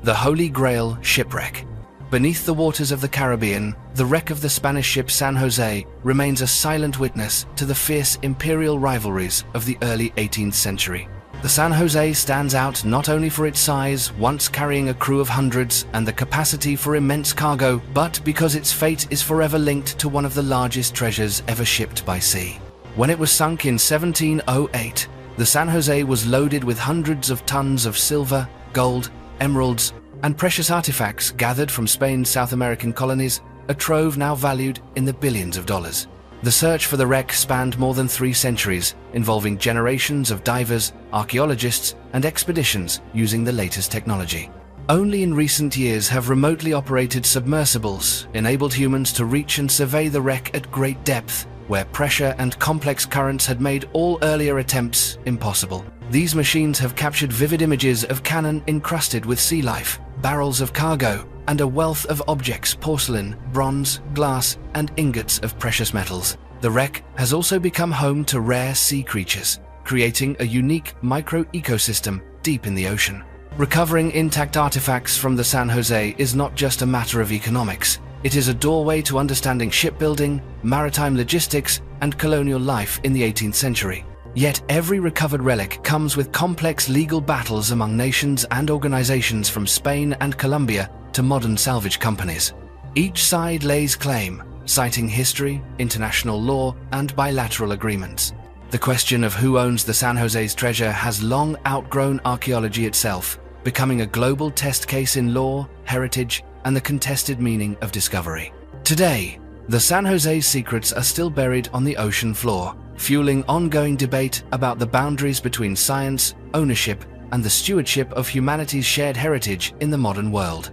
Speaker 1: The Holy Grail shipwreck. Beneath the waters of the Caribbean, the wreck of the Spanish ship San Jose remains a silent witness to the fierce imperial rivalries of the early 18th century. The San Jose stands out not only for its size, once carrying a crew of hundreds, and the capacity for immense cargo, but because its fate is forever linked to one of the largest treasures ever shipped by sea. When it was sunk in 1708, the San Jose was loaded with hundreds of tons of silver, gold, emeralds, and precious artifacts gathered from Spain's South American colonies, a trove now valued in the billions of dollars. The search for the wreck spanned more than 3 centuries, involving generations of divers, archaeologists, and expeditions using the latest technology. Only in recent years have remotely operated submersibles enabled humans to reach and survey the wreck at great depth, where pressure and complex currents had made all earlier attempts impossible. These machines have captured vivid images of cannon encrusted with sea life, barrels of cargo, and a wealth of objects: porcelain, bronze, glass, and ingots of precious metals. The wreck has also become home to rare sea creatures, creating a unique micro-ecosystem deep in the ocean. Recovering intact artifacts from the San Jose is not just a matter of economics. It is a doorway to understanding shipbuilding, maritime logistics, and colonial life in the 18th century. Yet every recovered relic comes with complex legal battles among nations and organizations, from Spain and Colombia to modern salvage companies. Each side lays claim, citing history, international law, and bilateral agreements. The question of who owns the San Jose's treasure has long outgrown archaeology itself, becoming a global test case in law, heritage, and the contested meaning of discovery. Today, the San Jose's secrets are still buried on the ocean floor, fueling ongoing debate about the boundaries between science, ownership, and the stewardship of humanity's shared heritage in the modern world.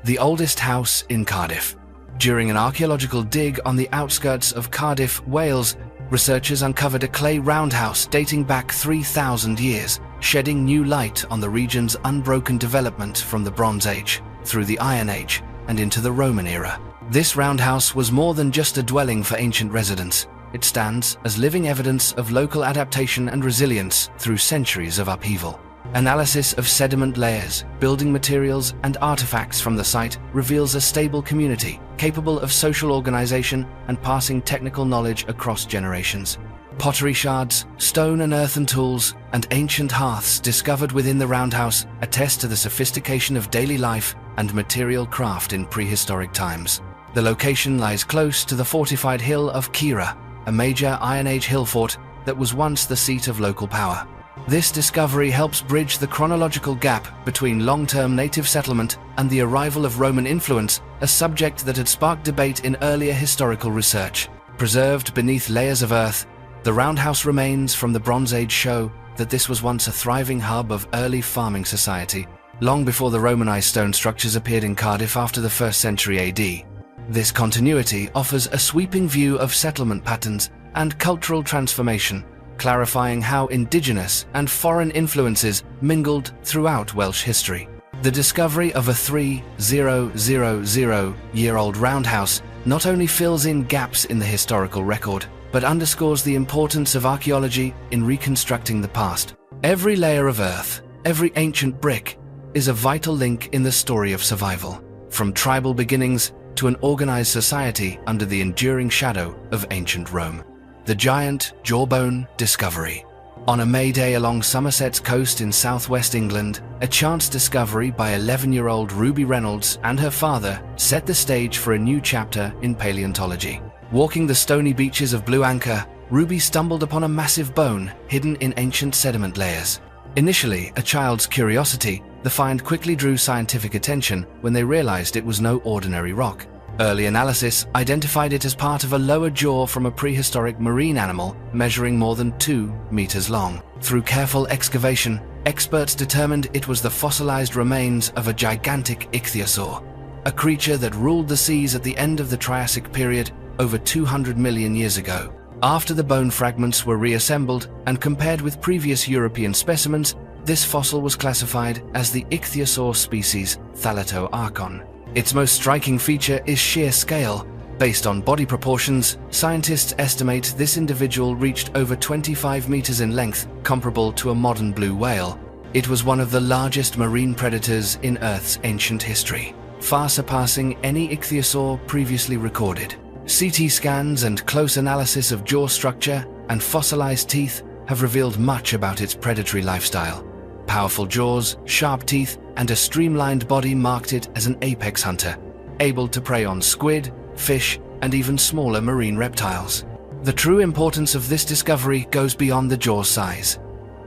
Speaker 1: The oldest house in Cardiff. During an archaeological dig on the outskirts of Cardiff, Wales, researchers uncovered a clay roundhouse dating back 3,000 years, shedding new light on the region's unbroken development from the Bronze Age, through the Iron Age, and into the Roman era. This roundhouse was more than just a dwelling for ancient residents. It stands as living evidence of local adaptation and resilience through centuries of upheaval. Analysis of sediment layers, building materials, and artifacts from the site reveals a stable community capable of social organization and passing technical knowledge across generations. Pottery shards, stone and earthen tools, and ancient hearths discovered within the roundhouse attest to the sophistication of daily life and material craft in prehistoric times. The location lies close to the fortified hill of Kira, a major Iron Age hill fort that was once the seat of local power. This discovery helps bridge the chronological gap between long-term native settlement and the arrival of Roman influence, a subject that had sparked debate in earlier historical research. Preserved beneath layers of earth, the roundhouse remains from the Bronze Age show that this was once a thriving hub of early farming society, long before the Romanized stone structures appeared in Cardiff after the 1st century AD. This continuity offers a sweeping view of settlement patterns and cultural transformation, clarifying how indigenous and foreign influences mingled throughout Welsh history. The discovery of a 3,000-year-old roundhouse not only fills in gaps in the historical record, but underscores the importance of archaeology in reconstructing the past. Every layer of earth, every ancient brick, is a vital link in the story of survival, from tribal beginnings to an organized society under the enduring shadow of ancient Rome. The giant jawbone discovery. On a May day along Somerset's coast in southwest England, a chance discovery by 11-year-old Ruby Reynolds and her father set the stage for a new chapter in paleontology. Walking the stony beaches of Blue Anchor, Ruby stumbled upon a massive bone hidden in ancient sediment layers. Initially a child's curiosity, the find quickly drew scientific attention when they realized it was no ordinary rock. Early analysis identified it as part of a lower jaw from a prehistoric marine animal measuring more than 2 meters long. Through careful excavation, experts determined it was the fossilized remains of a gigantic ichthyosaur, a creature that ruled the seas at the end of the Triassic period over 200 million years ago. After the bone fragments were reassembled and compared with previous European specimens, this fossil was classified as the ichthyosaur species Thalatoarchon. Its most striking feature is sheer scale. Based on body proportions, scientists estimate this individual reached over 25 meters in length, comparable to a modern blue whale. It was one of the largest marine predators in Earth's ancient history, far surpassing any ichthyosaur previously recorded. CT scans and close analysis of jaw structure and fossilized teeth have revealed much about its predatory lifestyle. Powerful jaws, sharp teeth, and a streamlined body marked it as an apex hunter, able to prey on squid, fish, and even smaller marine reptiles. The true importance of this discovery goes beyond the jaw's size.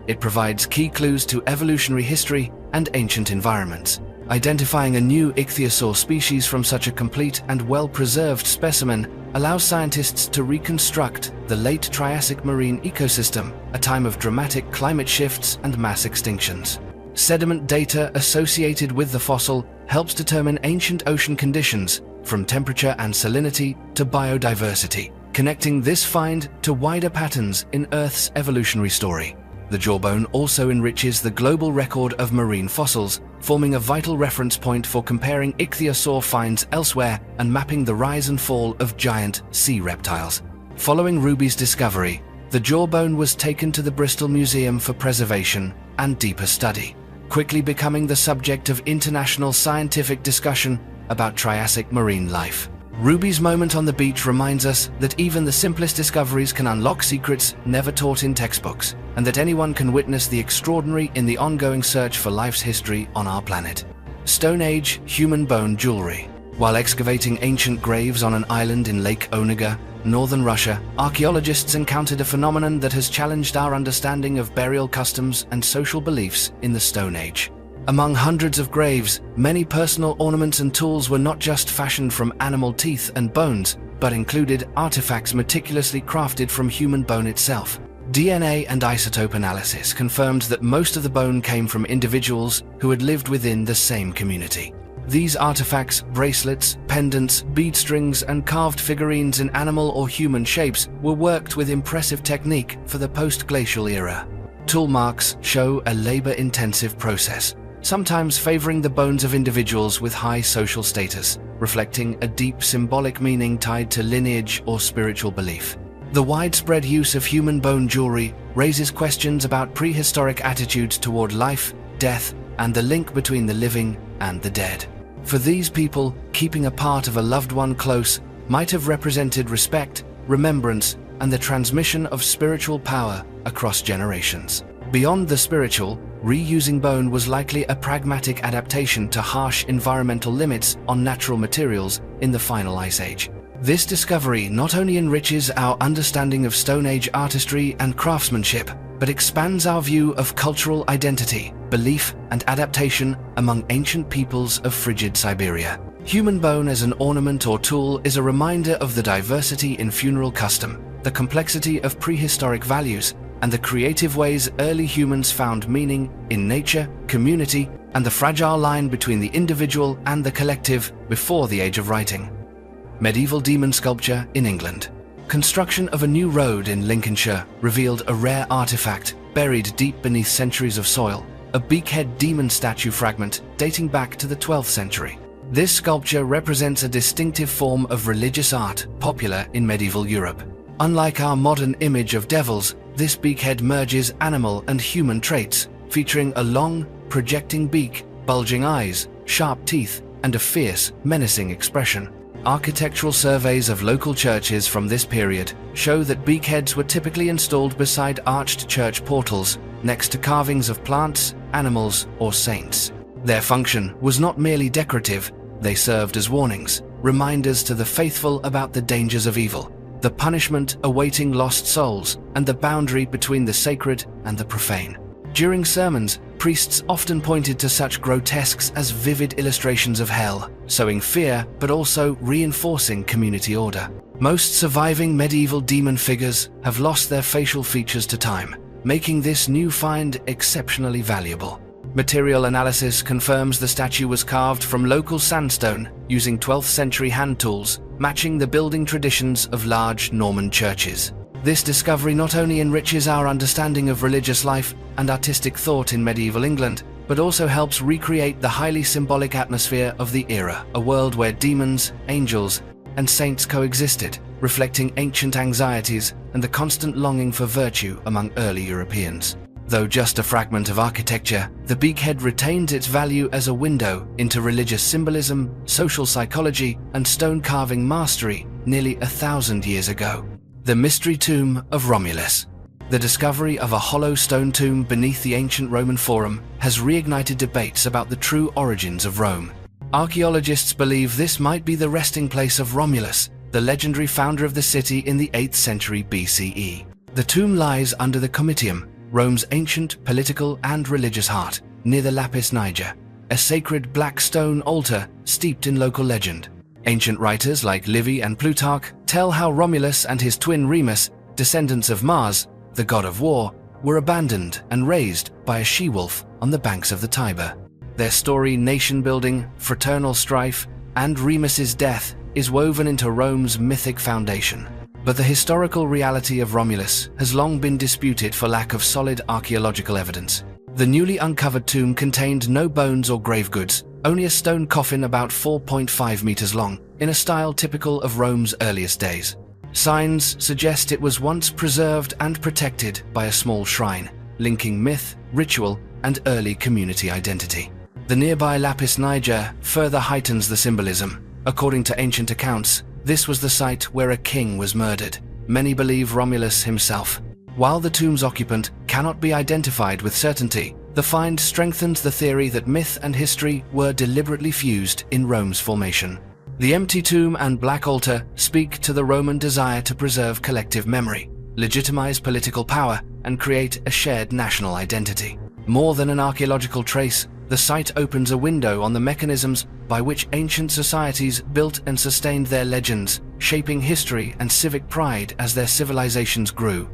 Speaker 1: It provides key clues to evolutionary history and ancient environments. Identifying a new ichthyosaur species from such a complete and well-preserved specimen allows scientists to reconstruct the late Triassic marine ecosystem, a time of dramatic climate shifts and mass extinctions. Sediment data associated with the fossil helps determine ancient ocean conditions, from temperature and salinity to biodiversity, connecting this find to wider patterns in Earth's evolutionary story. The jawbone also enriches the global record of marine fossils, forming a vital reference point for comparing ichthyosaur finds elsewhere and mapping the rise and fall of giant sea reptiles. Following Ruby's discovery, the jawbone was taken to the Bristol Museum for preservation and deeper study, quickly becoming the subject of international scientific discussion about Triassic marine life. Ruby's moment on the beach reminds us that even the simplest discoveries can unlock secrets never taught in textbooks, and that anyone can witness the extraordinary in the ongoing search for life's history on our planet. Stone Age human bone jewelry. While excavating ancient graves on an island in Lake Onega, northern Russia, archaeologists encountered a phenomenon that has challenged our understanding of burial customs and social beliefs in the Stone Age. Among hundreds of graves, many personal ornaments and tools were not just fashioned from animal teeth and bones, but included artifacts meticulously crafted from human bone itself. DNA and isotope analysis confirmed that most of the bone came from individuals who had lived within the same community. These artifacts, bracelets, pendants, bead strings, and carved figurines in animal or human shapes were worked with impressive technique for the post-glacial era. Tool marks show a labor-intensive process, sometimes favoring the bones of individuals with high social status, reflecting a deep symbolic meaning tied to lineage or spiritual belief. The widespread use of human bone jewelry raises questions about prehistoric attitudes toward life, death, and the link between the living and the dead. For these people, keeping a part of a loved one close might have represented respect, remembrance, and the transmission of spiritual power across generations. Beyond the spiritual, reusing bone was likely a pragmatic adaptation to harsh environmental limits on natural materials in the final Ice Age. This discovery not only enriches our understanding of Stone Age artistry and craftsmanship, but expands our view of cultural identity, belief, and adaptation among ancient peoples of frigid Siberia. Human bone as an ornament or tool is a reminder of the diversity in funeral custom, the complexity of prehistoric values, and the creative ways early humans found meaning in nature, community, and the fragile line between the individual and the collective before the age of writing. Medieval demon sculpture in England. Construction of a new road in Lincolnshire revealed a rare artifact buried deep beneath centuries of soil, a beakhead demon statue fragment dating back to the 12th century. This sculpture represents a distinctive form of religious art popular in medieval Europe. Unlike our modern image of devils, this beakhead merges animal and human traits, featuring a long, projecting beak, bulging eyes, sharp teeth, and a fierce, menacing expression. Architectural surveys of local churches from this period show that beakheads were typically installed beside arched church portals, next to carvings of plants, animals, or saints. Their function was not merely decorative, they served as warnings, reminders to the faithful about the dangers of evil, the punishment awaiting lost souls, and the boundary between the sacred and the profane. During sermons, priests often pointed to such grotesques as vivid illustrations of hell, sowing fear but also reinforcing community order. Most surviving medieval demon figures have lost their facial features to time, making this new find exceptionally valuable. Material analysis confirms the statue was carved from local sandstone using 12th century hand tools, matching the building traditions of large Norman churches. This discovery not only enriches our understanding of religious life and artistic thought in medieval England, but also helps recreate the highly symbolic atmosphere of the era, a world where demons, angels, and saints coexisted, reflecting ancient anxieties and the constant longing for virtue among early Europeans. Though just a fragment of architecture, the beakhead retains its value as a window into religious symbolism, social psychology, and stone carving mastery nearly 1,000 years ago. The mystery tomb of Romulus. The discovery of a hollow stone tomb beneath the ancient Roman Forum has reignited debates about the true origins of Rome. Archaeologists believe this might be the resting place of Romulus, the legendary founder of the city in the 8th century BCE. The tomb lies under the Comitium, Rome's ancient political and religious heart, near the Lapis Niger, a sacred black stone altar steeped in local legend. Ancient writers like Livy and Plutarch tell how Romulus and his twin Remus, descendants of Mars, the god of war, were abandoned and raised by a she-wolf on the banks of the Tiber. Their story, nation-building, fraternal strife, and Remus's death is woven into Rome's mythic foundation. But the historical reality of Romulus has long been disputed for lack of solid archaeological evidence. The newly uncovered tomb contained no bones or grave goods, only a stone coffin about 4.5 meters long, in a style typical of Rome's earliest days. Signs suggest it was once preserved and protected by a small shrine, linking myth, ritual, and early community identity. The nearby Lapis Niger further heightens the symbolism. According to ancient accounts, this was the site where a king was murdered. Many believe Romulus himself. While the tomb's occupant cannot be identified with certainty, the find strengthens the theory that myth and history were deliberately fused in Rome's formation. The empty tomb and black altar speak to the Roman desire to preserve collective memory, legitimize political power, and create a shared national identity. More than an archaeological trace, the site opens a window on the mechanisms by which ancient societies built and sustained their legends, shaping history and civic pride as their civilizations grew.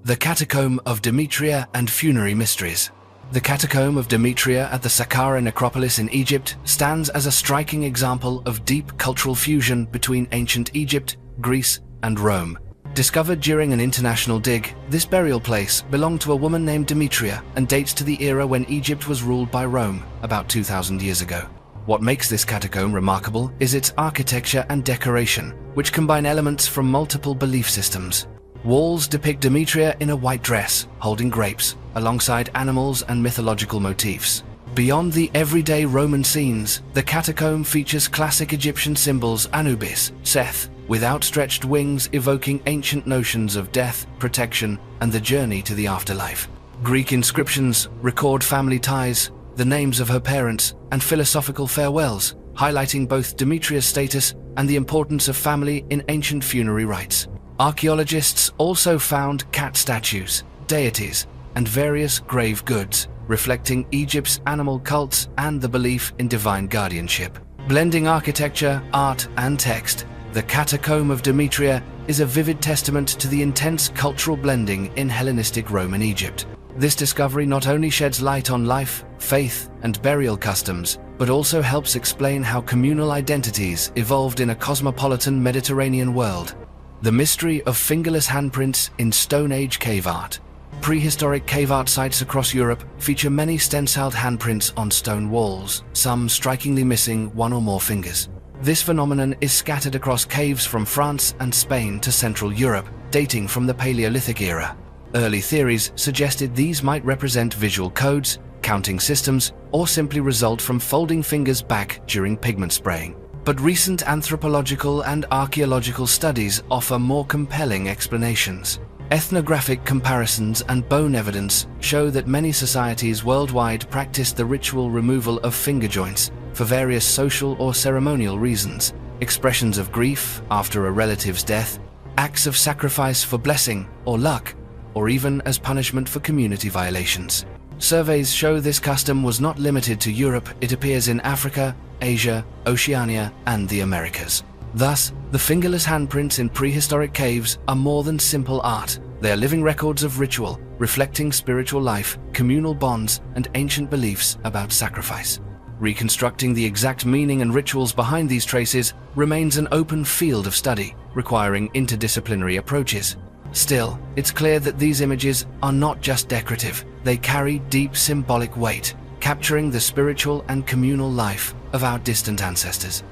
Speaker 1: The Catacomb of Demetria and Funerary Mysteries. The Catacomb of Demetria at the Saqqara necropolis in Egypt stands as a striking example of deep cultural fusion between ancient Egypt, Greece, and Rome. Discovered during an international dig, this burial place belonged to a woman named Demetria and dates to the era when Egypt was ruled by Rome, about 2,000 years ago. What makes this catacomb remarkable is its architecture and decoration, which combine elements from multiple belief systems. Walls depict Demetria in a white dress, holding grapes, alongside animals and mythological motifs. Beyond the everyday Roman scenes, the catacomb features classic Egyptian symbols Anubis, Seth, with outstretched wings evoking ancient notions of death, protection, and the journey to the afterlife. Greek inscriptions record family ties, the names of her parents, and philosophical farewells, highlighting both Demetria's status and the importance of family in ancient funerary rites. Archaeologists also found cat statues, deities, and various grave goods, reflecting Egypt's animal cults and the belief in divine guardianship. Blending architecture, art, and text, the Catacomb of Demetria is a vivid testament to the intense cultural blending in Hellenistic Rome and Egypt. This discovery not only sheds light on life, faith, and burial customs, but also helps explain how communal identities evolved in a cosmopolitan Mediterranean world. The mystery of fingerless handprints in Stone Age cave art. Prehistoric cave art sites across Europe feature many stenciled handprints on stone walls, some strikingly missing one or more fingers. This phenomenon is scattered across caves from France and Spain to Central Europe, dating from the Paleolithic era. Early theories suggested these might represent visual codes, counting systems, or simply result from folding fingers back during pigment spraying. But recent anthropological and archaeological studies offer more compelling explanations. Ethnographic comparisons and bone evidence show that many societies worldwide practiced the ritual removal of finger joints for various social or ceremonial reasons, expressions of grief after a relative's death, acts of sacrifice for blessing or luck, or even as punishment for community violations. Surveys show this custom was not limited to Europe. It appears in Africa, Asia, Oceania, and the Americas. Thus, the fingerless handprints in prehistoric caves are more than simple art. They are living records of ritual, reflecting spiritual life, communal bonds, and ancient beliefs about sacrifice. Reconstructing the exact meaning and rituals behind these traces remains an open field of study, requiring interdisciplinary approaches. Still, it's clear that these images are not just decorative. They carry deep symbolic weight, capturing the spiritual and communal life of our distant ancestors.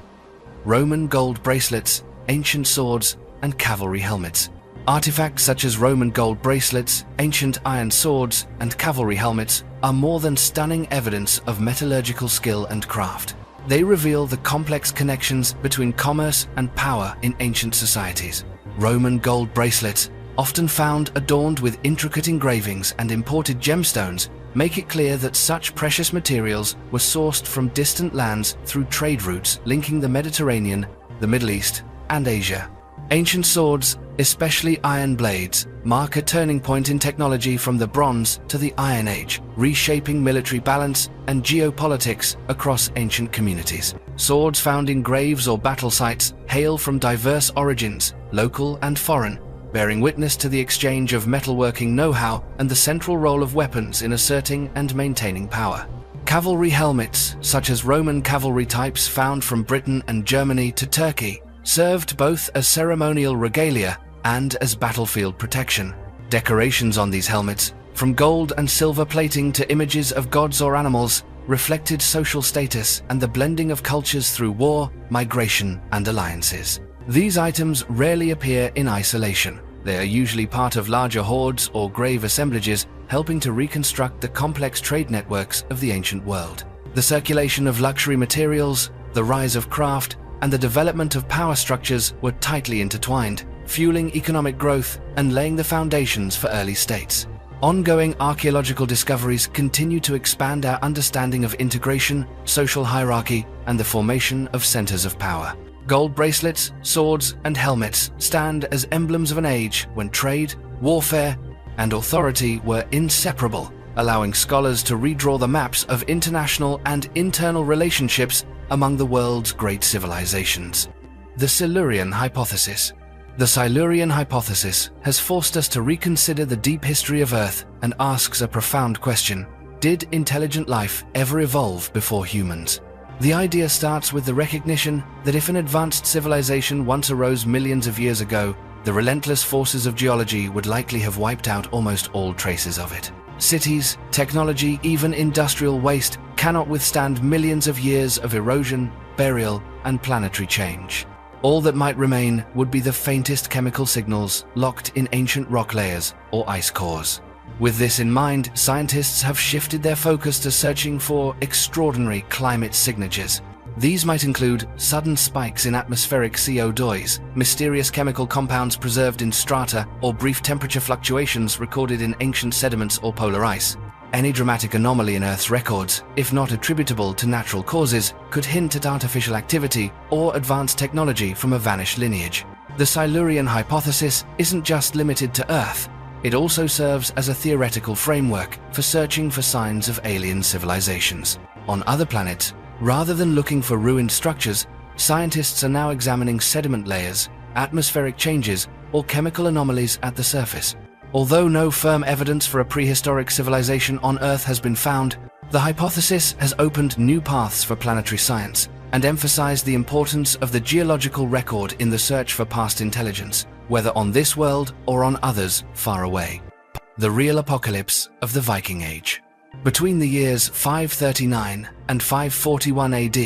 Speaker 1: Roman gold bracelets, ancient swords, and cavalry helmets. Artifacts such as Roman gold bracelets, ancient iron swords, and cavalry helmets are more than stunning evidence of metallurgical skill and craft. They reveal the complex connections between commerce and power in ancient societies. Roman gold bracelets, often found adorned with intricate engravings and imported gemstones, make it clear that such precious materials were sourced from distant lands through trade routes linking the Mediterranean, the Middle East, and Asia. Ancient swords, especially iron blades, mark a turning point in technology from the Bronze to the Iron Age, reshaping military balance and geopolitics across ancient communities. Swords found in graves or battle sites hail from diverse origins, local and foreign, bearing witness to the exchange of metalworking know-how and the central role of weapons in asserting and maintaining power. Cavalry helmets, such as Roman cavalry types found from Britain and Germany to Turkey, served both as ceremonial regalia and as battlefield protection. Decorations on these helmets, from gold and silver plating to images of gods or animals, reflected social status and the blending of cultures through war, migration, and alliances. These items rarely appear in isolation. They are usually part of larger hoards or grave assemblages, helping to reconstruct the complex trade networks of the ancient world. The circulation of luxury materials, the rise of craft, and the development of power structures were tightly intertwined, fueling economic growth and laying the foundations for early states. Ongoing archaeological discoveries continue to expand our understanding of integration, social hierarchy, and the formation of centers of power. Gold bracelets, swords, and helmets stand as emblems of an age when trade, warfare, and authority were inseparable, allowing scholars to redraw the maps of international and internal relationships among the world's great civilizations. The Silurian hypothesis. The Silurian hypothesis has forced us to reconsider the deep history of Earth and asks a profound question: did intelligent life ever evolve before humans? The idea starts with the recognition that if an advanced civilization once arose millions of years ago, the relentless forces of geology would likely have wiped out almost all traces of it. Cities, technology, even industrial waste cannot withstand millions of years of erosion, burial, and planetary change. All that might remain would be the faintest chemical signals locked in ancient rock layers or ice cores. With this in mind, scientists have shifted their focus to searching for extraordinary climate signatures. These might include sudden spikes in atmospheric CO2, mysterious chemical compounds preserved in strata, or brief temperature fluctuations recorded in ancient sediments or polar ice. Any dramatic anomaly in Earth's records, if not attributable to natural causes, could hint at artificial activity or advanced technology from a vanished lineage. The Silurian hypothesis isn't just limited to Earth. It also serves as a theoretical framework for searching for signs of alien civilizations. On other planets, rather than looking for ruined structures, scientists are now examining sediment layers, atmospheric changes, or chemical anomalies at the surface. Although no firm evidence for a prehistoric civilization on Earth has been found, the hypothesis has opened new paths for planetary science and emphasized the importance of the geological record in the search for past intelligence, whether on this world or on others far away. the real apocalypse of the Viking Age. Between the years 539 and 541 AD,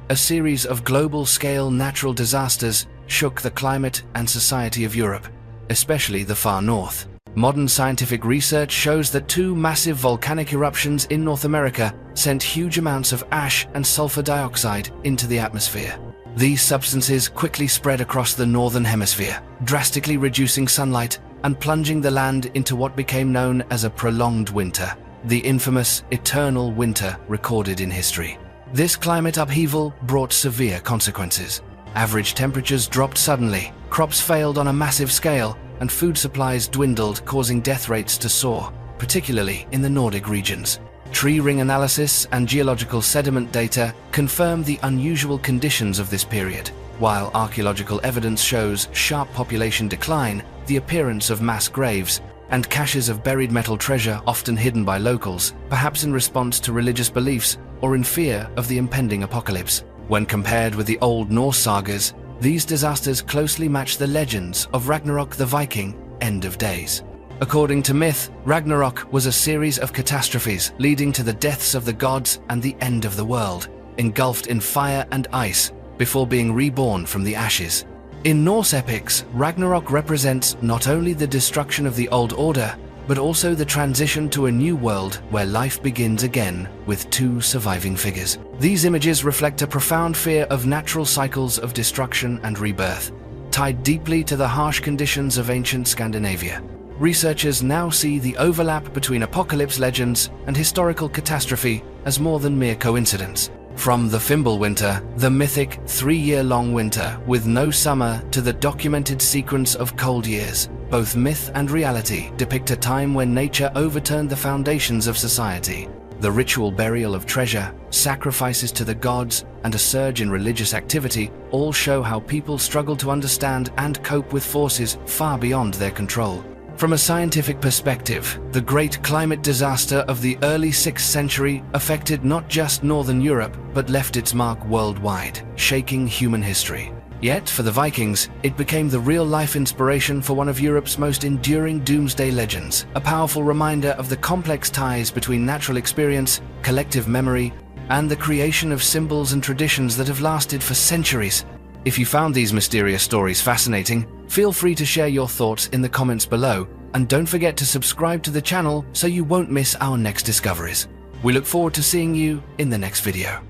Speaker 1: a series of global-scale natural disasters shook the climate and society of Europe, especially the far north. Modern scientific research shows that two massive volcanic eruptions in North America sent huge amounts of ash and sulfur dioxide into the atmosphere. These substances quickly spread across the northern hemisphere, drastically reducing sunlight and plunging the land into what became known as a prolonged winter, the infamous eternal winter recorded in history. This climate upheaval brought severe consequences. Average temperatures dropped suddenly, crops failed on a massive scale, and food supplies dwindled, causing death rates to soar, particularly in the Nordic regions. Tree ring analysis and geological sediment data confirm the unusual conditions of this period, while archaeological evidence shows sharp population decline, the appearance of mass graves, and caches of buried metal treasure often hidden by locals, perhaps in response to religious beliefs or in fear of the impending apocalypse. When compared with the Old Norse sagas, these disasters closely match the legends of Ragnarok the Viking, end of days. According to myth, Ragnarok was a series of catastrophes leading to the deaths of the gods and the end of the world, engulfed in fire and ice before being reborn from the ashes. In Norse epics, Ragnarok represents not only the destruction of the old order, but also the transition to a new world where life begins again with two surviving figures. These images reflect a profound fear of natural cycles of destruction and rebirth, tied deeply to the harsh conditions of ancient Scandinavia. Researchers now see the overlap between apocalypse legends and historical catastrophe as more than mere coincidence. From the Fimbulwinter, the mythic 3-year-long winter with no summer, to the documented sequence of cold years, both myth and reality depict a time when nature overturned the foundations of society. The ritual burial of treasure, sacrifices to the gods, and a surge in religious activity all show how people struggle to understand and cope with forces far beyond their control. From a scientific perspective, the great climate disaster of the early 6th century affected not just Northern Europe, but left its mark worldwide, shaking human history. Yet, for the Vikings, it became the real-life inspiration for one of Europe's most enduring doomsday legends, a powerful reminder of the complex ties between natural experience, collective memory, and the creation of symbols and traditions that have lasted for centuries. If you found these mysterious stories fascinating, feel free to share your thoughts in the comments below, and don't forget to subscribe to the channel so you won't miss our next discoveries. We look forward to seeing you in the next video.